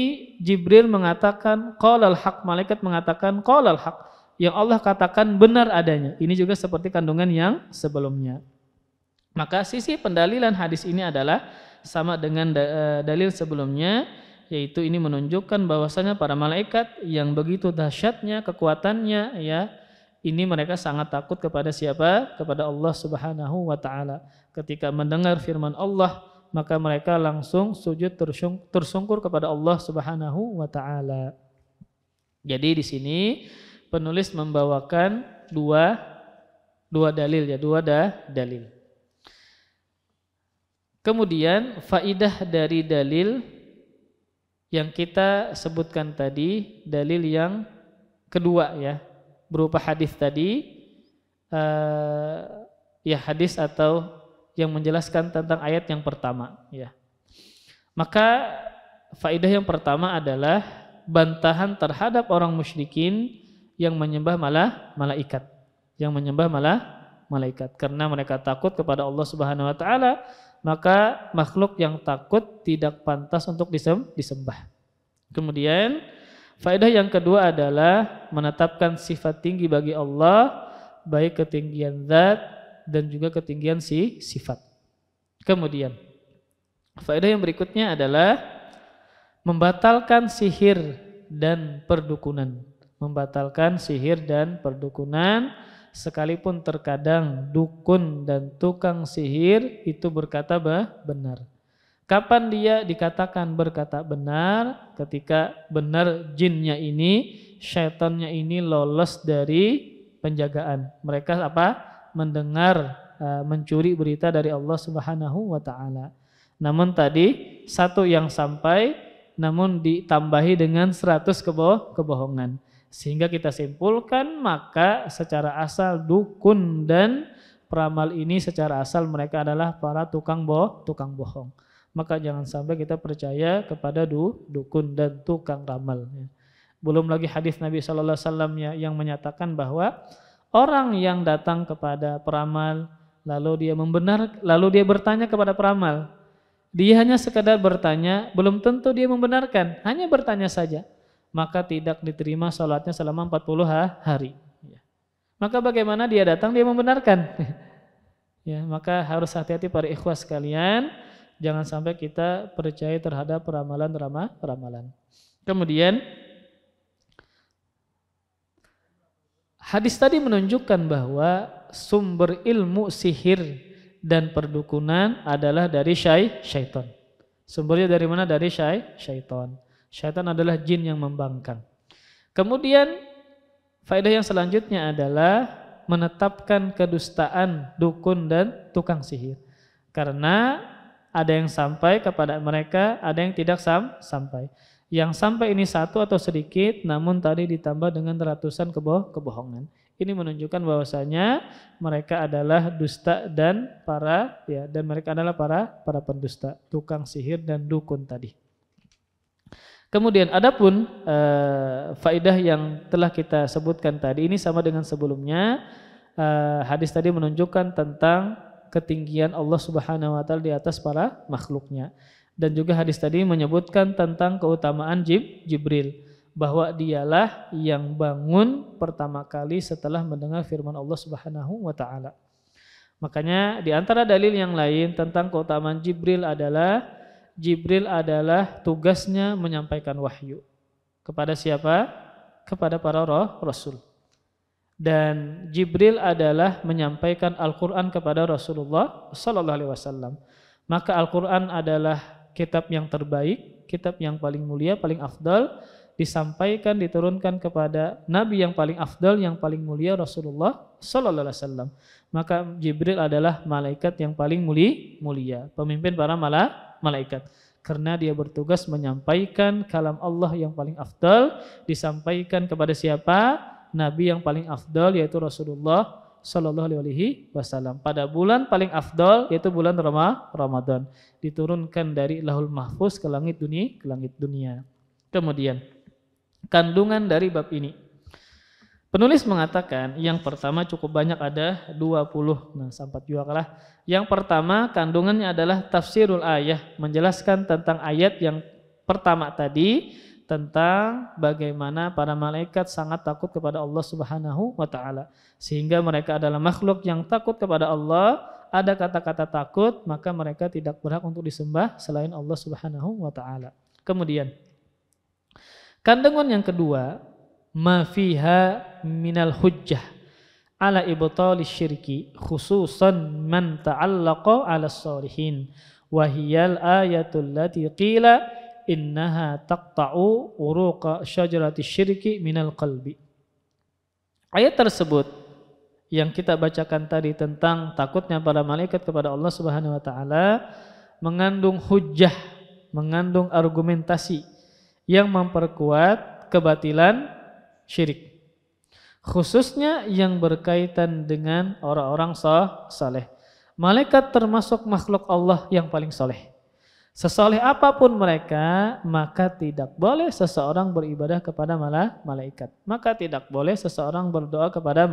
Jibril mengatakan qalal haq, malaikat mengatakan qalal haq. Yang Allah katakan benar adanya. Ini juga seperti kandungan yang sebelumnya. Maka sisi pendalilan hadis ini adalah sama dengan dalil sebelumnya, yaitu ini menunjukkan bahwasanya para malaikat yang begitu dahsyatnya kekuatannya, ya, ini mereka sangat takut kepada siapa? Kepada Allah Subhanahu wa taala. Ketika mendengar firman Allah, maka mereka langsung sujud tersungkur kepada Allah Subhanahu wa taala. Jadi di sini penulis membawakan dua dalil, ya, dalil. Kemudian faidah dari dalil yang kita sebutkan tadi, dalil yang kedua, ya, berupa hadis tadi, ya, hadis atau yang menjelaskan tentang ayat yang pertama, ya. Maka faidah yang pertama adalah bantahan terhadap orang musyrikin yang menyembah malaikat, karena mereka takut kepada Allah Subhanahu wa taala. Maka makhluk yang takut tidak pantas untuk disembah. Kemudian faedah yang kedua adalah menetapkan sifat tinggi bagi Allah, baik ketinggian zat dan juga ketinggian sifat. Kemudian faedah yang berikutnya adalah membatalkan sihir dan perdukunan. Sekalipun terkadang dukun dan tukang sihir itu berkata benar. Kapan dia dikatakan berkata benar? Ketika benar jinnya ini, syaitannya ini lolos dari penjagaan. Mereka mendengar, mencuri berita dari Allah Subhanahu wa taala. Namun tadi satu yang sampai, namun ditambahi dengan 100 kebohongan. Sehingga kita simpulkan, maka secara asal dukun dan peramal ini secara asal mereka adalah para tukang bohong. Maka jangan sampai kita percaya kepada dukun dan tukang ramal. Belum lagi hadis Nabi sallallahu alaihi wasallam yang menyatakan bahwa orang yang datang kepada peramal lalu dia bertanya kepada peramal, dia hanya sekedar bertanya, belum tentu dia membenarkan, hanya bertanya saja, maka tidak diterima salatnya selama 40 hari. Maka bagaimana dia datang dia membenarkan? Ya, maka harus hati-hati para ikhwas sekalian, jangan sampai kita percaya terhadap ramalan. Kemudian hadis tadi menunjukkan bahwa sumber ilmu sihir dan perdukunan adalah dari syaitan. Sumbernya dari mana? Dari syaitan. Syaitan adalah jin yang membangkang. Kemudian Faedah yang selanjutnya adalah menetapkan kedustaan dukun dan tukang sihir. Karena ada yang sampai kepada mereka, ada yang tidak sampai. Yang sampai ini satu atau sedikit, namun tadi ditambah dengan ratusan kebohongan. Ini menunjukkan bahwasanya mereka adalah dusta dan mereka adalah para pendusta, tukang sihir dan dukun tadi. Kemudian adapun faedah yang telah kita sebutkan tadi ini sama dengan sebelumnya. Hadis tadi menunjukkan tentang ketinggian Allah Subhanahu wa taala di atas para makhluknya. Dan juga hadis tadi menyebutkan tentang keutamaan Jibril, bahwa dialah yang bangun pertama kali setelah mendengar firman Allah Subhanahu wa taala. Makanya di antara dalil yang lain tentang keutamaan Jibril adalah tugasnya menyampaikan wahyu. Kepada siapa? Kepada para rasul. Dan Jibril adalah menyampaikan Al-Qur'an kepada Rasulullah sallallahu alaihi wasallam. Maka Al-Qur'an adalah kitab yang terbaik, kitab yang paling mulia, paling afdal, disampaikan, diturunkan kepada Nabi yang paling afdal, yang paling mulia, Rasulullah sallallahu alaihi wasallam. Maka Jibril adalah malaikat yang paling mulia, pemimpin para malaikat. Karena dia bertugas menyampaikan kalam Allah yang paling afdal, disampaikan kepada siapa? Nabi yang paling afdal, yaitu Rasulullah sallallahu alaihi wasallam. Pada bulan paling afdal, yaitu bulan Ramadan, diturunkan dari Lauhul Mahfuz ke langit dunia. Kemudian kandungan dari bab ini. Penulis mengatakan yang pertama cukup banyak, ada 20. Nah, sampai juga kalah. Yang pertama kandungannya adalah tafsirul ayah, menjelaskan tentang ayat yang pertama tadi, tentang bagaimana para malaikat sangat takut kepada Allah Subhanahu wa taala, sehingga mereka adalah makhluk yang takut kepada Allah. Ada kata-kata takut, maka mereka tidak berhak untuk disembah selain Allah Subhanahu wa taala. Kemudian kandungan yang kedua, ma fiha minal hujjah ala ibtali syirki khususan man ta'allaqa ala sholihin wa hiyal ayatul lati qila innaha taqta'u uruqa syajarati syirki minal qalbi. Ayat tersebut yang kita bacakan tadi tentang takutnya para malaikat kepada Allah Subhanahu wa taala mengandung hujjah, mengandung argumentasi yang memperkuat kebatilan syirik, khususnya yang berkaitan dengan orang-orang saleh. Malaikat termasuk makhluk Allah yang paling saleh. Sesoleh apapun mereka, maka tidak boleh seseorang beribadah kepada malaikat. Maka tidak boleh seseorang berdoa kepada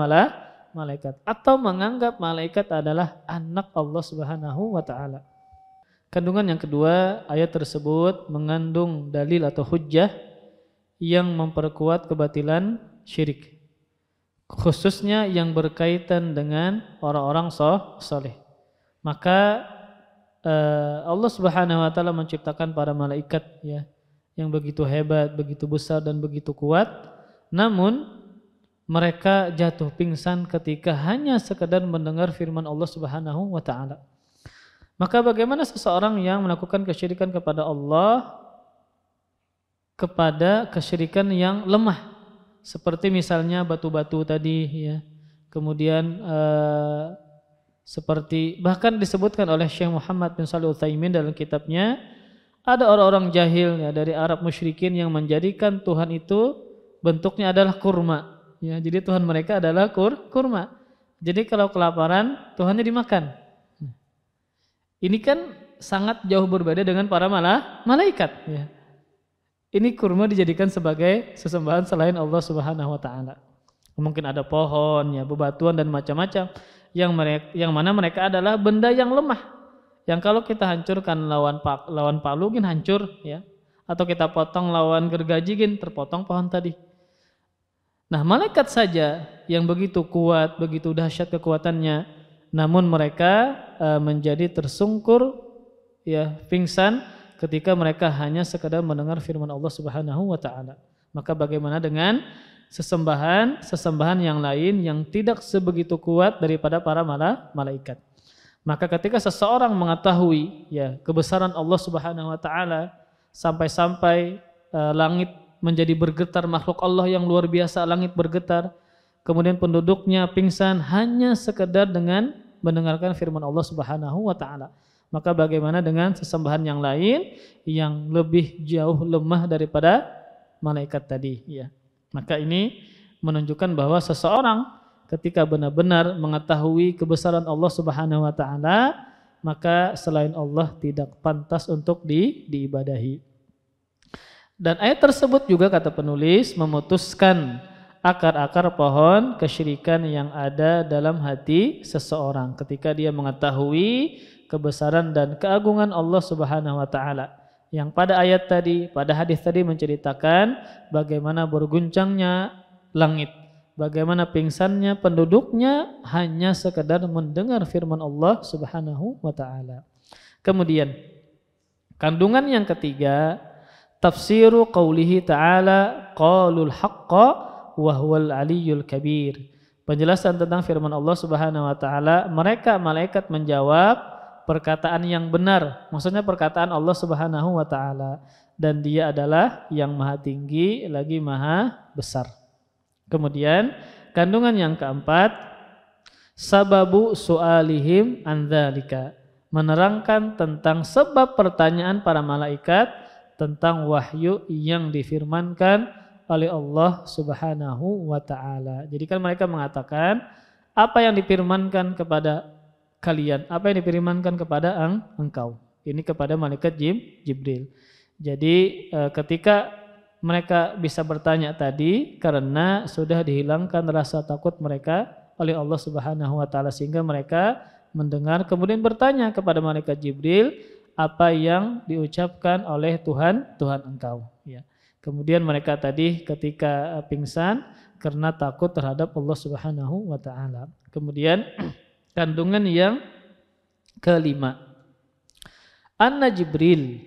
malaikat atau menganggap malaikat adalah anak Allah Subhanahu wa taala. Kandungan yang kedua, ayat tersebut mengandung dalil atau hujjah yang memperkuat kebatilan syirik, khususnya yang berkaitan dengan orang-orang saleh. Maka Allah Subhanahu wa taala menciptakan para malaikat yang begitu hebat, begitu besar dan begitu kuat, namun mereka jatuh pingsan ketika hanya sekedar mendengar firman Allah Subhanahu wa taala. Maka bagaimana seseorang yang melakukan kesyirikan kepada Allah, kepada kesyirikan yang lemah, seperti misalnya batu-batu tadi kemudian seperti bahkan disebutkan oleh Syekh Muhammad bin Shalih Al-Utsaimin dalam kitabnya, ada orang-orang jahil dari Arab musyrikin yang menjadikan Tuhan itu bentuknya adalah kurma. Jadi Tuhan mereka adalah kurma. Jadi kalau kelaparan Tuhannya dimakan. Ini kan sangat jauh berbeda dengan para malaikat. Ini kurma dijadikan sebagai sesembahan selain Allah Subhanahu wa taala. Mungkin ada pohon, bebatuan dan macam-macam. Yang mana mereka adalah benda yang lemah, yang kalau kita hancurkan lawan palu gin hancur atau kita potong lawan gergaji gin terpotong pohon tadi. Nah, malaikat saja yang begitu kuat, begitu dahsyat kekuatannya, namun mereka menjadi tersungkur pingsan ketika mereka hanya sekadar mendengar firman Allah Subhanahu wa taala. Maka bagaimana dengan sesembahan yang lain yang tidak sebegitu kuat daripada para malaikat? Maka ketika seseorang mengetahui kebesaran Allah Subhanahu wa taala, sampai-sampai langit menjadi bergetar, makhluk Allah yang luar biasa, langit bergetar, kemudian penduduknya pingsan hanya sekedar dengan mendengarkan firman Allah Subhanahu wa taala. Maka bagaimana dengan sesembahan yang lain yang lebih jauh lemah daripada malaikat tadi, ya. Maka ini menunjukkan bahwa seseorang ketika benar-benar mengetahui kebesaran Allah Subhanahu wa taala, maka selain Allah tidak pantas untuk diibadahi. Dan ayat tersebut juga, kata penulis, memutuskan akar-akar pohon kesyirikan yang ada dalam hati seseorang ketika dia mengetahui kebesaran dan keagungan Allah Subhanahu wa taala. Yang pada ayat tadi, pada hadis tadi menceritakan bagaimana berguncangnya langit, bagaimana pingsannya penduduknya hanya sekedar mendengar firman Allah Subhanahu wa taala. Kemudian kandungan yang ketiga, tafsiru qaulihi ta'ala qalul haqqa wa huwal aliyyul kabir. Penjelasan tentang firman Allah Subhanahu wa taala, mereka malaikat menjawab perkataan yang benar, maksudnya perkataan Allah Subhanahu wa taala, dan dia adalah yang maha tinggi lagi maha besar. Kemudian kandungan yang keempat, sababu su'alihim an dzalika, menerangkan tentang sebab pertanyaan para malaikat tentang wahyu yang difirmankan oleh Allah Subhanahu wa taala. Jadi kan mereka mengatakan, apa yang difirmankan kepada kalian, apa yang difirmankan kepada engkau? Ini kepada malaikat Jibril. Jadi ketika mereka bisa bertanya tadi karena sudah dihilangkan rasa takut mereka oleh Allah Subhanahu wa taala, sehingga mereka mendengar kemudian bertanya kepada malaikat Jibril apa yang diucapkan oleh Tuhan engkau, ya. Kemudian mereka tadi ketika pingsan karena takut terhadap Allah Subhanahu wa taala. Kemudian kandungan yang kelima, anna Jibril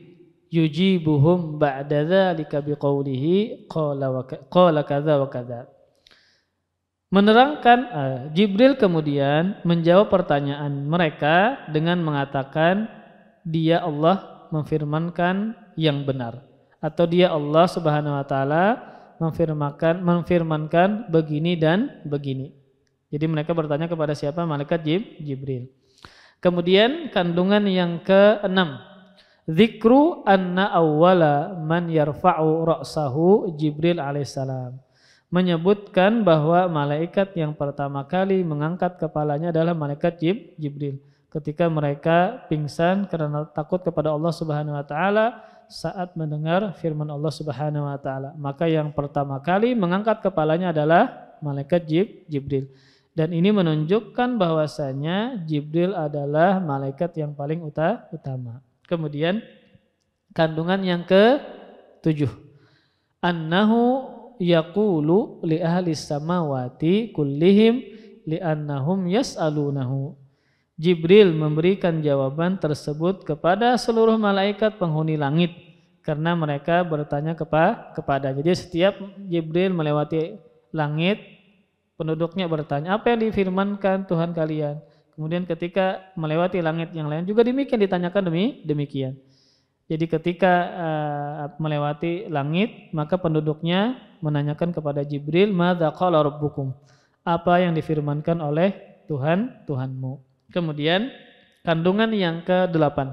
yujibuhum ba'da dzalika biqaulihi qala kadza wa kadza. Menerangkan Jibril kemudian menjawab pertanyaan mereka dengan mengatakan dia Allah memfirmankan yang benar, atau dia Allah Subhanahu wa taala memfirmankan begini dan begini. Jadi mereka bertanya kepada siapa? Malaikat Jibril. Kemudian kandungan yang keenam, dzikru anna awwala man yarfa'u ra'sahu Jibril alaihissalam. Menyebutkan bahwa malaikat yang pertama kali mengangkat kepalanya adalah malaikat Jibril. Ketika mereka pingsan karena takut kepada Allah Subhanahu wa taala saat mendengar firman Allah Subhanahu wa taala, maka yang pertama kali mengangkat kepalanya adalah malaikat Jibril. Dan ini menunjukkan bahwasanya Jibril adalah malaikat yang paling utama. Kemudian kandungan yang ke-7, annahu yaqulu li ahli samawati kullihim li'annahum yas'alunahu. Jibril memberikan jawaban tersebut kepada seluruh malaikat penghuni langit karena mereka bertanya kepada. Jadi setiap Jibril melewati langit, penduduknya bertanya, apa yang difirmankan Tuhan kalian? Kemudian ketika melewati langit yang lain juga demikian, ditanyakan demikian. Jadi ketika melewati langit, maka penduduknya menanyakan kepada Jibril, madza qala rabbukum? Apa yang difirmankan oleh Tuhanmu? Kemudian kandungan yang ke-8,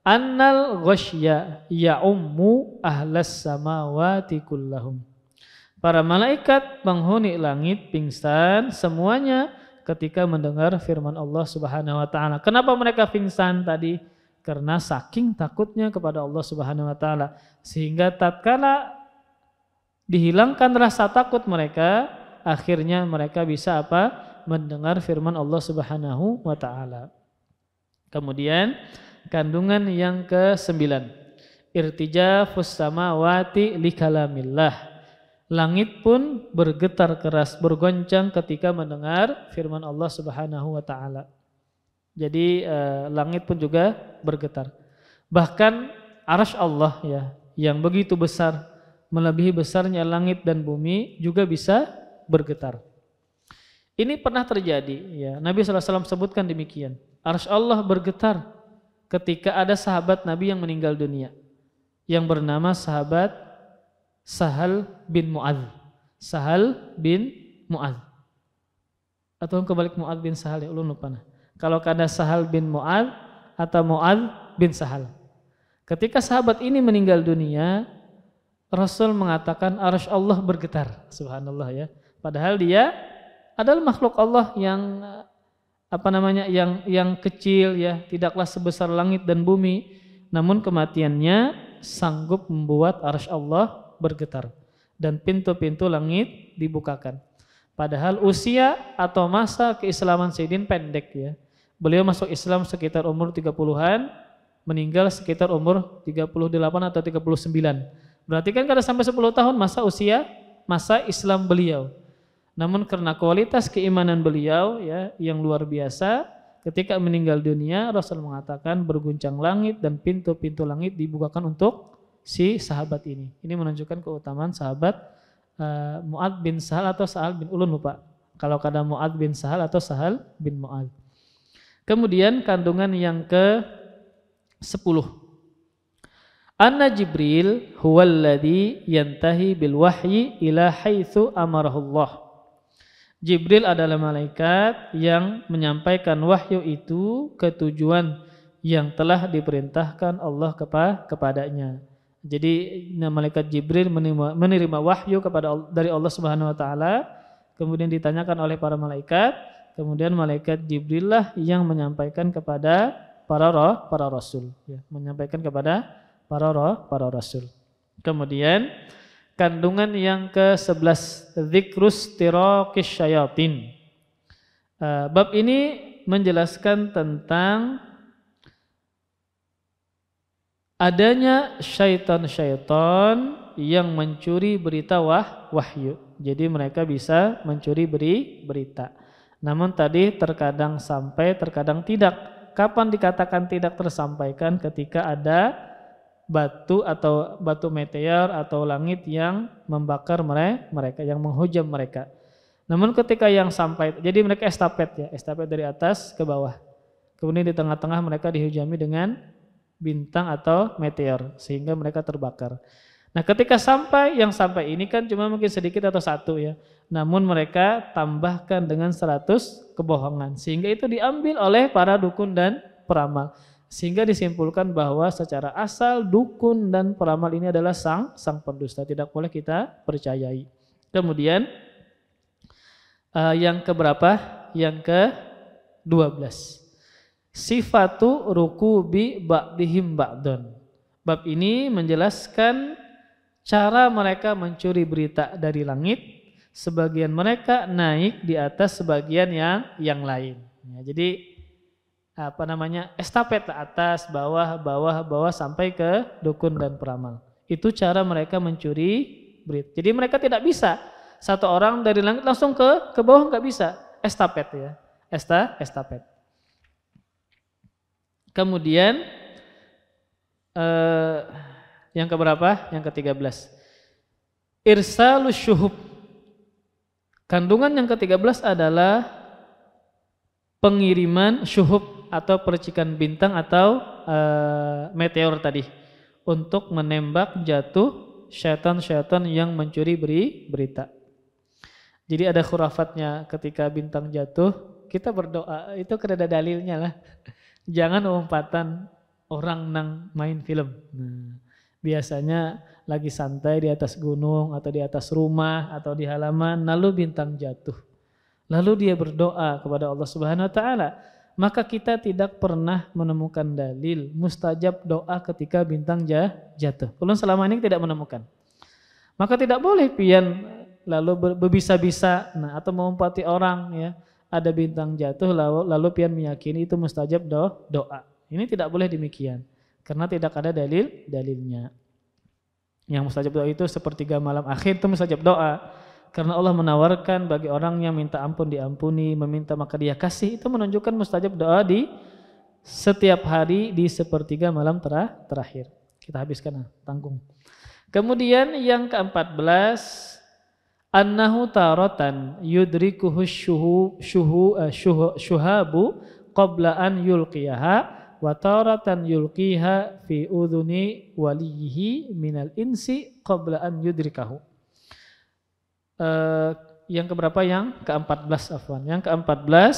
annal ghasyya ya'ummu ahlas samawati kullahum. Para malaikat penghuni langit pingsan semuanya ketika mendengar firman Allah Subhanahu wa taala. Kenapa mereka pingsan tadi? Karena saking takutnya kepada Allah Subhanahu wa taala, sehingga tatkala dihilangkan rasa takut mereka, akhirnya mereka bisa apa? Mendengar firman Allah Subhanahu wa taala. Kemudian kandungan yang ke-9, irtijafus samawati likalamillah. Langit pun bergetar keras, bergoncang ketika mendengar firman Allah Subhanahu wa taala. Jadi langit pun juga bergetar. Bahkan arsy Allah, ya, yang begitu besar, melebihi besarnya langit dan bumi, juga bisa bergetar. Ini pernah terjadi, ya. Nabi SAW sebutkan demikian. Arsy Allah bergetar ketika ada sahabat Nabi yang meninggal dunia, yang bernama sahabat Sahal bin Mu'adz. Sahal bin Mu'adz. Atau kebalik Mu'adz bin Sahal ya, ulun lupa. Kalau kada Sahal bin Mu'adz atau Mu'adz bin Sahal. Ketika sahabat ini meninggal dunia, Rasul mengatakan arsy Allah bergetar. Subhanallah ya. Padahal dia adalah makhluk Allah yang yang kecil ya, tidaklah sebesar langit dan bumi, namun kematiannya sanggup membuat arsy Allah bergetar dan pintu-pintu langit dibukakan. Padahal usia atau masa keislaman Sayyidin pendek ya. Beliau masuk Islam sekitar umur 30-an, meninggal sekitar umur 38 atau 39. Berarti kan kada sampai 10 tahun masa Islam beliau. Namun karena kualitas keimanan beliau ya yang luar biasa, ketika meninggal dunia Rasul mengatakan berguncang langit dan pintu-pintu langit dibukakan untuk si sahabat ini. Ini menunjukkan keutamaan sahabat Mu'adz bin Sahal atau Sahal bin Ulun lupa. Kalau kada Mu'adz bin Sahal atau Sahal bin Mu'adz. Kemudian kandungan yang ke-10. Anna Jibril huwallazi yantahi bil wahyi ila haitsu amarahullah. Jibril adalah malaikat yang menyampaikan wahyu itu ke tujuan yang telah diperintahkan Allah kepadanya. Jadi malaikat Jibril menerima wahyu dari Allah Subhanahu wa taala, kemudian ditanyakan oleh para malaikat, kemudian malaikat Jibril lah yang menyampaikan kepada para rasul ya, menyampaikan kepada para rasul. Kemudian kandungan yang ke-11, dzikrus tiraqis syayatin. Bab ini menjelaskan tentang adanya syaitan-syaitan yang mencuri berita wahyu. Jadi mereka bisa mencuri berita. Namun tadi terkadang sampai, terkadang tidak. Kapan dikatakan tidak tersampaikan? Ketika ada batu atau batu meteor atau langit yang membakar mereka, yang menghujam mereka. Namun ketika yang sampai, jadi mereka estafet dari atas ke bawah. Kemudian di tengah-tengah mereka dihujami dengan bintang atau meteor sehingga mereka terbakar. Nah, ketika yang sampai ini kan cuma mungkin sedikit atau satu ya. Namun mereka tambahkan dengan 100 kebohongan sehingga itu diambil oleh para dukun dan peramal. Sehingga disimpulkan bahwa secara asal dukun dan peramal ini adalah sang pendusta, tidak boleh kita percayai. Kemudian yang keberapa? Yang ke-12. Sifatu rukubi ba'dihim ba'don. Bab ini menjelaskan cara mereka mencuri berita dari langit, sebagian mereka naik di atas sebagian yang lain. Ya, jadi estafet atas bawah sampai ke dukun dan peramal. Itu cara mereka mencuri berita. Jadi mereka tidak bisa satu orang dari langit langsung ke bawah, nggak bisa. Estafet ya, estafet. Kemudian yang keberapa? Yang ke-13. Irsalus syuhub. Kandungan yang ke-13 adalah pengiriman syuhub atau percikan bintang atau meteor tadi untuk menembak jatuh syaitan-syaitan yang mencuri berita. Jadi ada khurafatnya ketika bintang jatuh, kita berdoa, itu kada dalilnya lah. Jangan umpatan orang nang main film. Nah, biasanya lagi santai di atas gunung atau di atas rumah atau di halaman, lalu bintang jatuh. Lalu dia berdoa kepada Allah Subhanahu wa taala. Maka kita tidak pernah menemukan dalil mustajab doa ketika bintang jatuh. Ulun selama ini tidak menemukan. Maka tidak boleh pian lalu berbisa-bisa atau mengumpati orang ya, ada bintang jatuh lalu pian meyakini itu mustajab doa. Ini tidak boleh demikian karena tidak ada dalilnya. Yang mustajab doa itu sepertiga malam akhir itu mustajab doa. Karena Allah menawarkan bagi orang yang minta ampun diampuni, meminta maka dia kasih, itu menunjukkan mustajab doa di setiap hari di sepertiga malam terakhir. Kita habiskan tanggung. Kemudian yang ke-14, annahu taratan yudrikuhu syuhabu qabla an yulqiyaha wa taratan yulqiha fi udhuni walihi minal insi qabla an yudrikahu. Yang keberapa? Yang ke-14 afwan. Yang ke-14,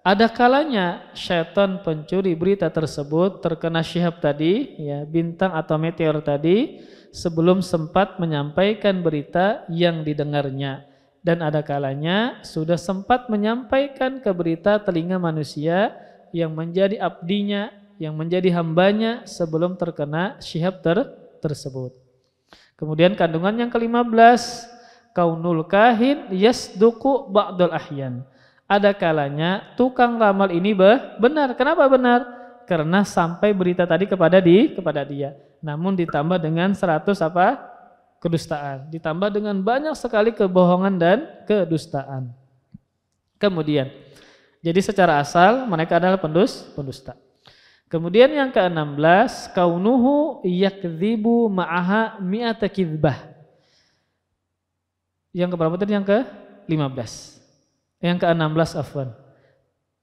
ada kalanya syaitan pencuri berita tersebut terkena syihab tadi, ya, bintang atau meteor tadi, sebelum sempat menyampaikan berita yang didengarnya. Dan ada kalanya sudah sempat menyampaikan ke berita telinga manusia yang menjadi abdinya, yang menjadi hambanya sebelum terkena syihab tersebut. Kemudian kandungan yang ke-15, kaunul kahin yasduku ba'dul ahyan. Ada kalanya tukang ramal ini benar. Kenapa benar? Karena sampai berita tadi kepada dia. Namun ditambah dengan 100 kedustaan. Ditambah dengan banyak sekali kebohongan dan kedustaan. Kemudian, jadi secara asal mereka adalah pendusta. Kemudian yang ke-16, kaunuhu yakdzibu ma'aha mi'ata kizbah. Yang keberapa tadi? Yang ke-15. Yang ke-16 afwan.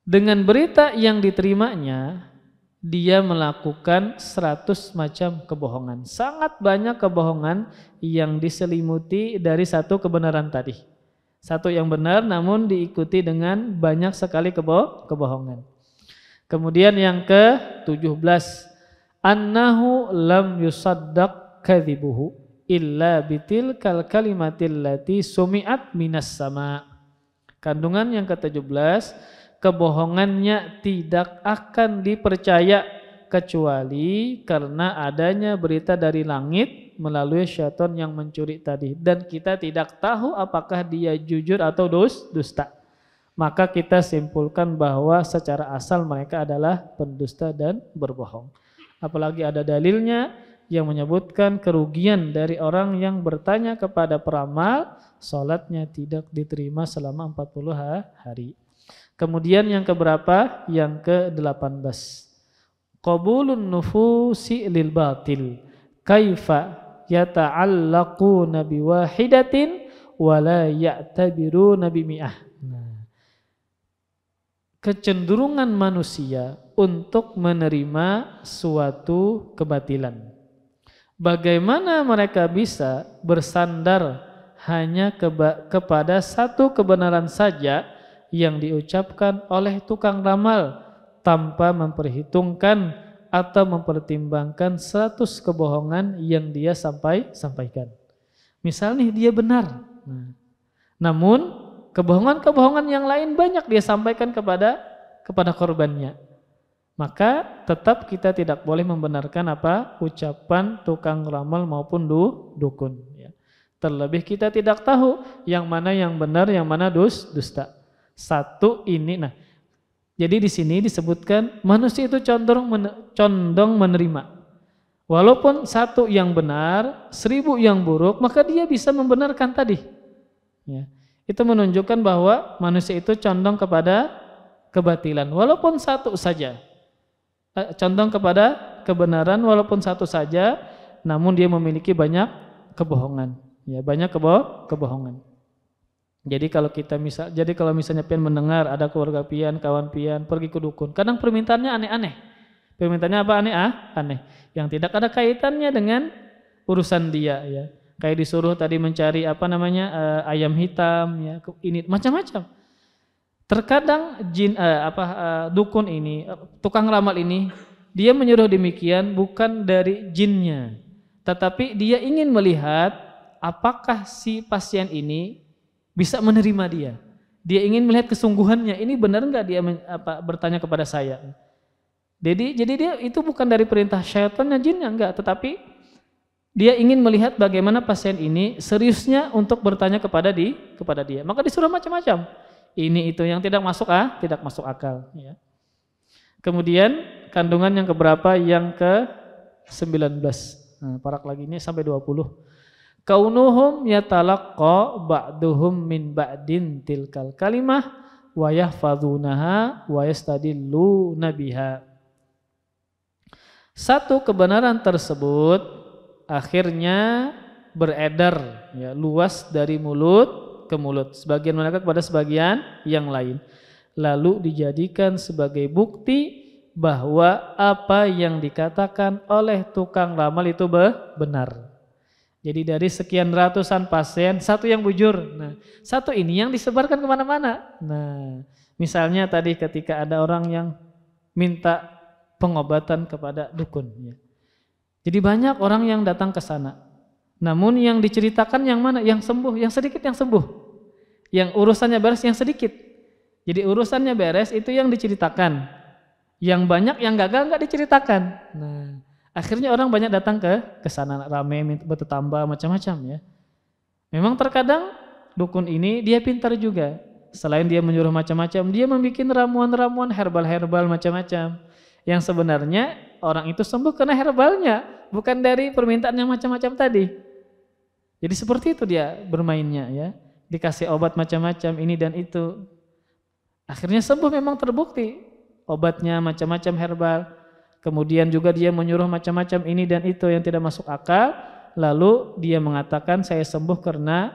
Dengan berita yang diterimanya, dia melakukan 100 macam kebohongan. Sangat banyak kebohongan yang diselimuti dari satu kebenaran tadi. Satu yang benar namun diikuti dengan banyak sekali kebohongan. Kemudian yang ke-17, annahu lam yusaddaq kadhibuhu illa bitilkal kalimatil lati sumi'at minas sama'. Kandungan yang ke-17, kebohongannya tidak akan dipercaya kecuali karena adanya berita dari langit melalui syaitan yang mencuri tadi. Dan kita tidak tahu apakah dia jujur atau dusta. Maka kita simpulkan bahwa secara asal mereka adalah pendusta dan berbohong. Apalagi ada dalilnya yang menyebutkan kerugian dari orang yang bertanya kepada peramal, salatnya tidak diterima selama 40 hari. Kemudian yang keberapa? Yang ke-18. Qabulun nufusi lil batil. Kaifa yata'allaquna biwahidatin wa la ya'tabiruna bimi'ah. Kecenderungan manusia untuk menerima suatu kebatilan. Bagaimana mereka bisa bersandar hanya kepada satu kebenaran saja yang diucapkan oleh tukang ramal tanpa memperhitungkan atau mempertimbangkan 100 kebohongan yang dia sampaikan. Misalnya dia benar, namun kebohongan-kebohongan yang lain banyak dia sampaikan kepada korbannya. Maka tetap kita tidak boleh membenarkan ucapan tukang ramal maupun dukun. Terlebih kita tidak tahu yang mana yang benar, yang mana dusta. Satu ini, jadi di sini disebutkan manusia itu condong menerima. Walaupun satu yang benar, 1000 yang buruk, maka dia bisa membenarkan tadi. Ya. Itu menunjukkan bahwa manusia itu condong kepada kebatilan, walaupun satu saja. Condong kepada kebenaran walaupun satu saja, namun dia memiliki banyak kebohongan. Ya, banyak kebohongan. Jadi kalau misalnya pian mendengar ada keluarga pian, kawan pian pergi ke dukun, kadang permintaannya aneh-aneh. Permintaannya apa? Aneh. Yang tidak ada kaitannya dengan urusan dia, ya. Kayak disuruh tadi mencari ayam hitam, ya, ini macam-macam. Terkadang dukun ini, tukang ramal ini, dia menyuruh demikian bukan dari jinnya, tetapi dia ingin melihat apakah si pasien ini bisa menerima dia. Dia ingin melihat kesungguhannya, ini benar enggak dia bertanya kepada saya. Jadi dia itu bukan dari perintah syaitannya, jinnya enggak, tetapi dia ingin melihat bagaimana pasien ini seriusnya untuk bertanya kepada dia. Maka disuruh macam-macam. Ini itu yang tidak masuk akal, ya. Kemudian kandungan yang keberapa? Yang ke-19. Parak lagi ini sampai 20. Kaunuhum yatalaqqa ba'duhum min ba'din tilkal kalimah wa yahfazunaha wa yastadilluna biha. Satu kebenaran tersebut akhirnya beredar, ya, luas dari mulut ke mulut, sebagian mereka kepada sebagian yang lain, lalu dijadikan sebagai bukti bahwa apa yang dikatakan oleh tukang ramal itu benar. Jadi dari sekian ratusan pasien, satu yang bujur. Nah, satu ini yang disebarkan kemana-mana. Nah, misalnya tadi ketika ada orang yang minta pengobatan kepada dukun. Ya. Jadi banyak orang yang datang ke sana. Namun yang diceritakan yang mana? Yang sembuh, yang sedikit yang sembuh. Yang urusannya beres yang sedikit. Jadi urusannya beres itu yang diceritakan. Yang banyak yang gagal nggak diceritakan. Nah, akhirnya orang banyak datang ke sana, rame, bertetambah macam-macam ya. Memang terkadang dukun ini dia pintar juga. Selain dia menyuruh macam-macam, dia membuat ramuan-ramuan herbal-herbal macam-macam. Yang sebenarnya orang itu sembuh karena herbalnya, bukan dari permintaan yang macam-macam tadi. Jadi seperti itu dia bermainnya ya. Dikasih obat macam-macam ini dan itu. Akhirnya sembuh, memang terbukti. Obatnya macam-macam herbal. Kemudian juga dia menyuruh macam-macam ini dan itu yang tidak masuk akal. Lalu dia mengatakan saya sembuh karena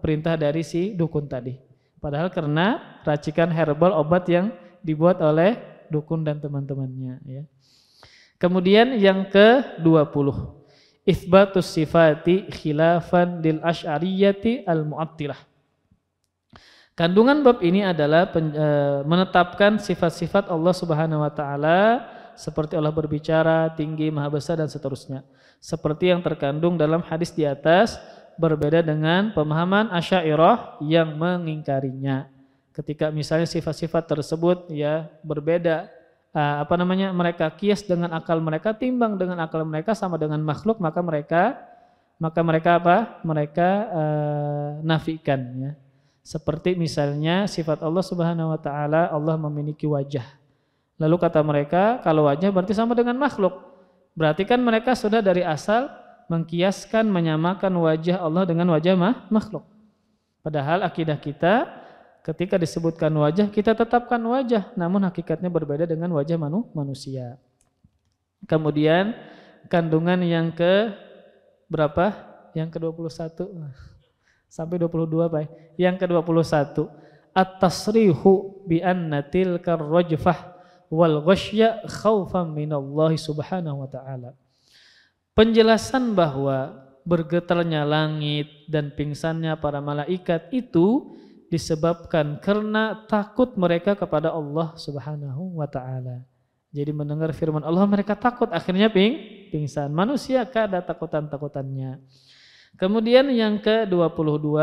perintah dari si dukun tadi. Padahal karena racikan herbal obat yang dibuat oleh dukun dan teman-temannya. Ya. Kemudian yang ke-20. Itsbatus sifati khilafan lil asy'ariyati al-mu'attilah. Kandungan bab ini adalah menetapkan sifat-sifat Allah Subhanahu wa taala seperti Allah berbicara, tinggi, maha besar dan seterusnya. Seperti yang terkandung dalam hadis di atas, berbeda dengan pemahaman Asy'ariyah yang mengingkarinya. Ketika misalnya sifat-sifat tersebut ya berbeda, mereka kias dengan akal mereka, timbang dengan akal mereka sama dengan makhluk, maka mereka nafikan ya. Seperti misalnya sifat Allah Subhanahu wa taala, Allah memiliki wajah. Lalu kata mereka, kalau wajah berarti sama dengan makhluk. Berarti kan mereka sudah dari asal mengkiaskan, menyamakan wajah Allah dengan wajah makhluk. Padahal akidah kita ketika disebutkan wajah, kita tetapkan wajah, namun hakikatnya berbeda dengan wajah manusia. Kemudian kandungan yang ke berapa? Yang ke-21 sampai 22 Pak. Yang ke-21, at-tasrihu bi anna tilka ar-rajfah wal ghasyya khaufan minallahi subhanahu wa ta'ala. Penjelasan bahwa bergetarnya langit dan pingsannya para malaikat itu disebabkan karena takut mereka kepada Allah Subhanahu wa ta'ala. Jadi mendengar firman Allah mereka takut, akhirnya pingsan. Manusia ada takutan-takutannya. Kemudian yang ke-22,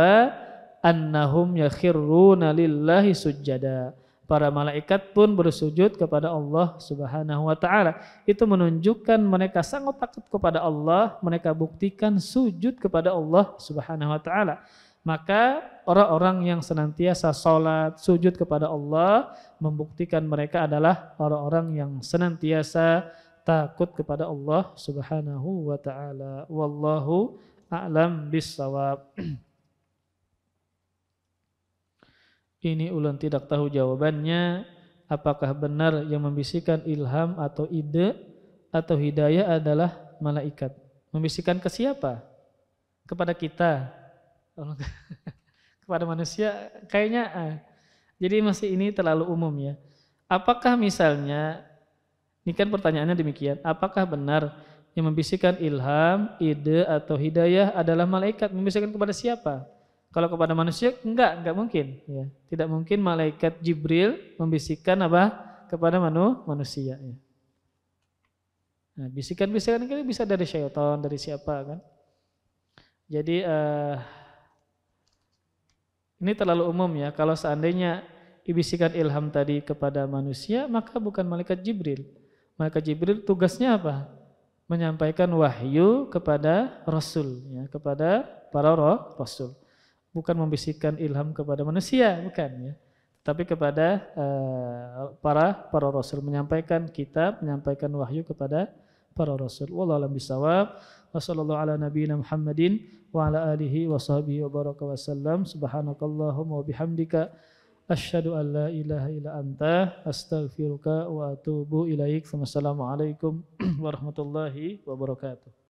annahum yakhirruna lillahi sujjada. Para malaikat pun bersujud kepada Allah Subhanahu wa taala. Itu menunjukkan mereka sangat takut kepada Allah, mereka buktikan sujud kepada Allah Subhanahu wa taala. Maka orang-orang yang senantiasa salat, sujud kepada Allah membuktikan mereka adalah orang-orang yang senantiasa takut kepada Allah Subhanahu wa taala. Wallahu a'lam bissawab. Ini ulun tidak tahu jawabannya. Apakah benar yang membisikkan ilham atau ide atau hidayah adalah malaikat? Membisikkan ke siapa? Kepada kita? Kepada manusia? Kayaknya jadi masih ini terlalu umum ya. Apakah misalnya, ini kan pertanyaannya demikian, apakah benar yang membisikkan ilham, ide atau hidayah adalah malaikat? Membisikkan kepada siapa? Kalau kepada manusia enggak mungkin ya. Tidak mungkin malaikat Jibril membisikkan apa kepada manusia ya. Nah, bisikan-bisikan ini bisa dari syaitan, dari siapa kan? Jadi ini terlalu umum ya. Kalau seandainya bisikan ilham tadi kepada manusia, maka bukan malaikat Jibril. Malaikat Jibril tugasnya apa? Menyampaikan wahyu kepada Rasul ya, kepada para Rasul. Bukan membisikkan ilham kepada manusia, bukan ya. Tapi kepada para Rasul, menyampaikan kitab, menyampaikan wahyu kepada para Rasul. Wallahu a'lam bishawab. Wassallallahu ala nabiyyina Muhammadin wa ala alihi wa sahbihi wa baraka wa sallam. Subhanakallahumma wa bihamdika asyhadu an la ilaha illa anta astaghfiruka wa atubu ilaik. Wassalamualaikum warahmatullahi wabarakatuh.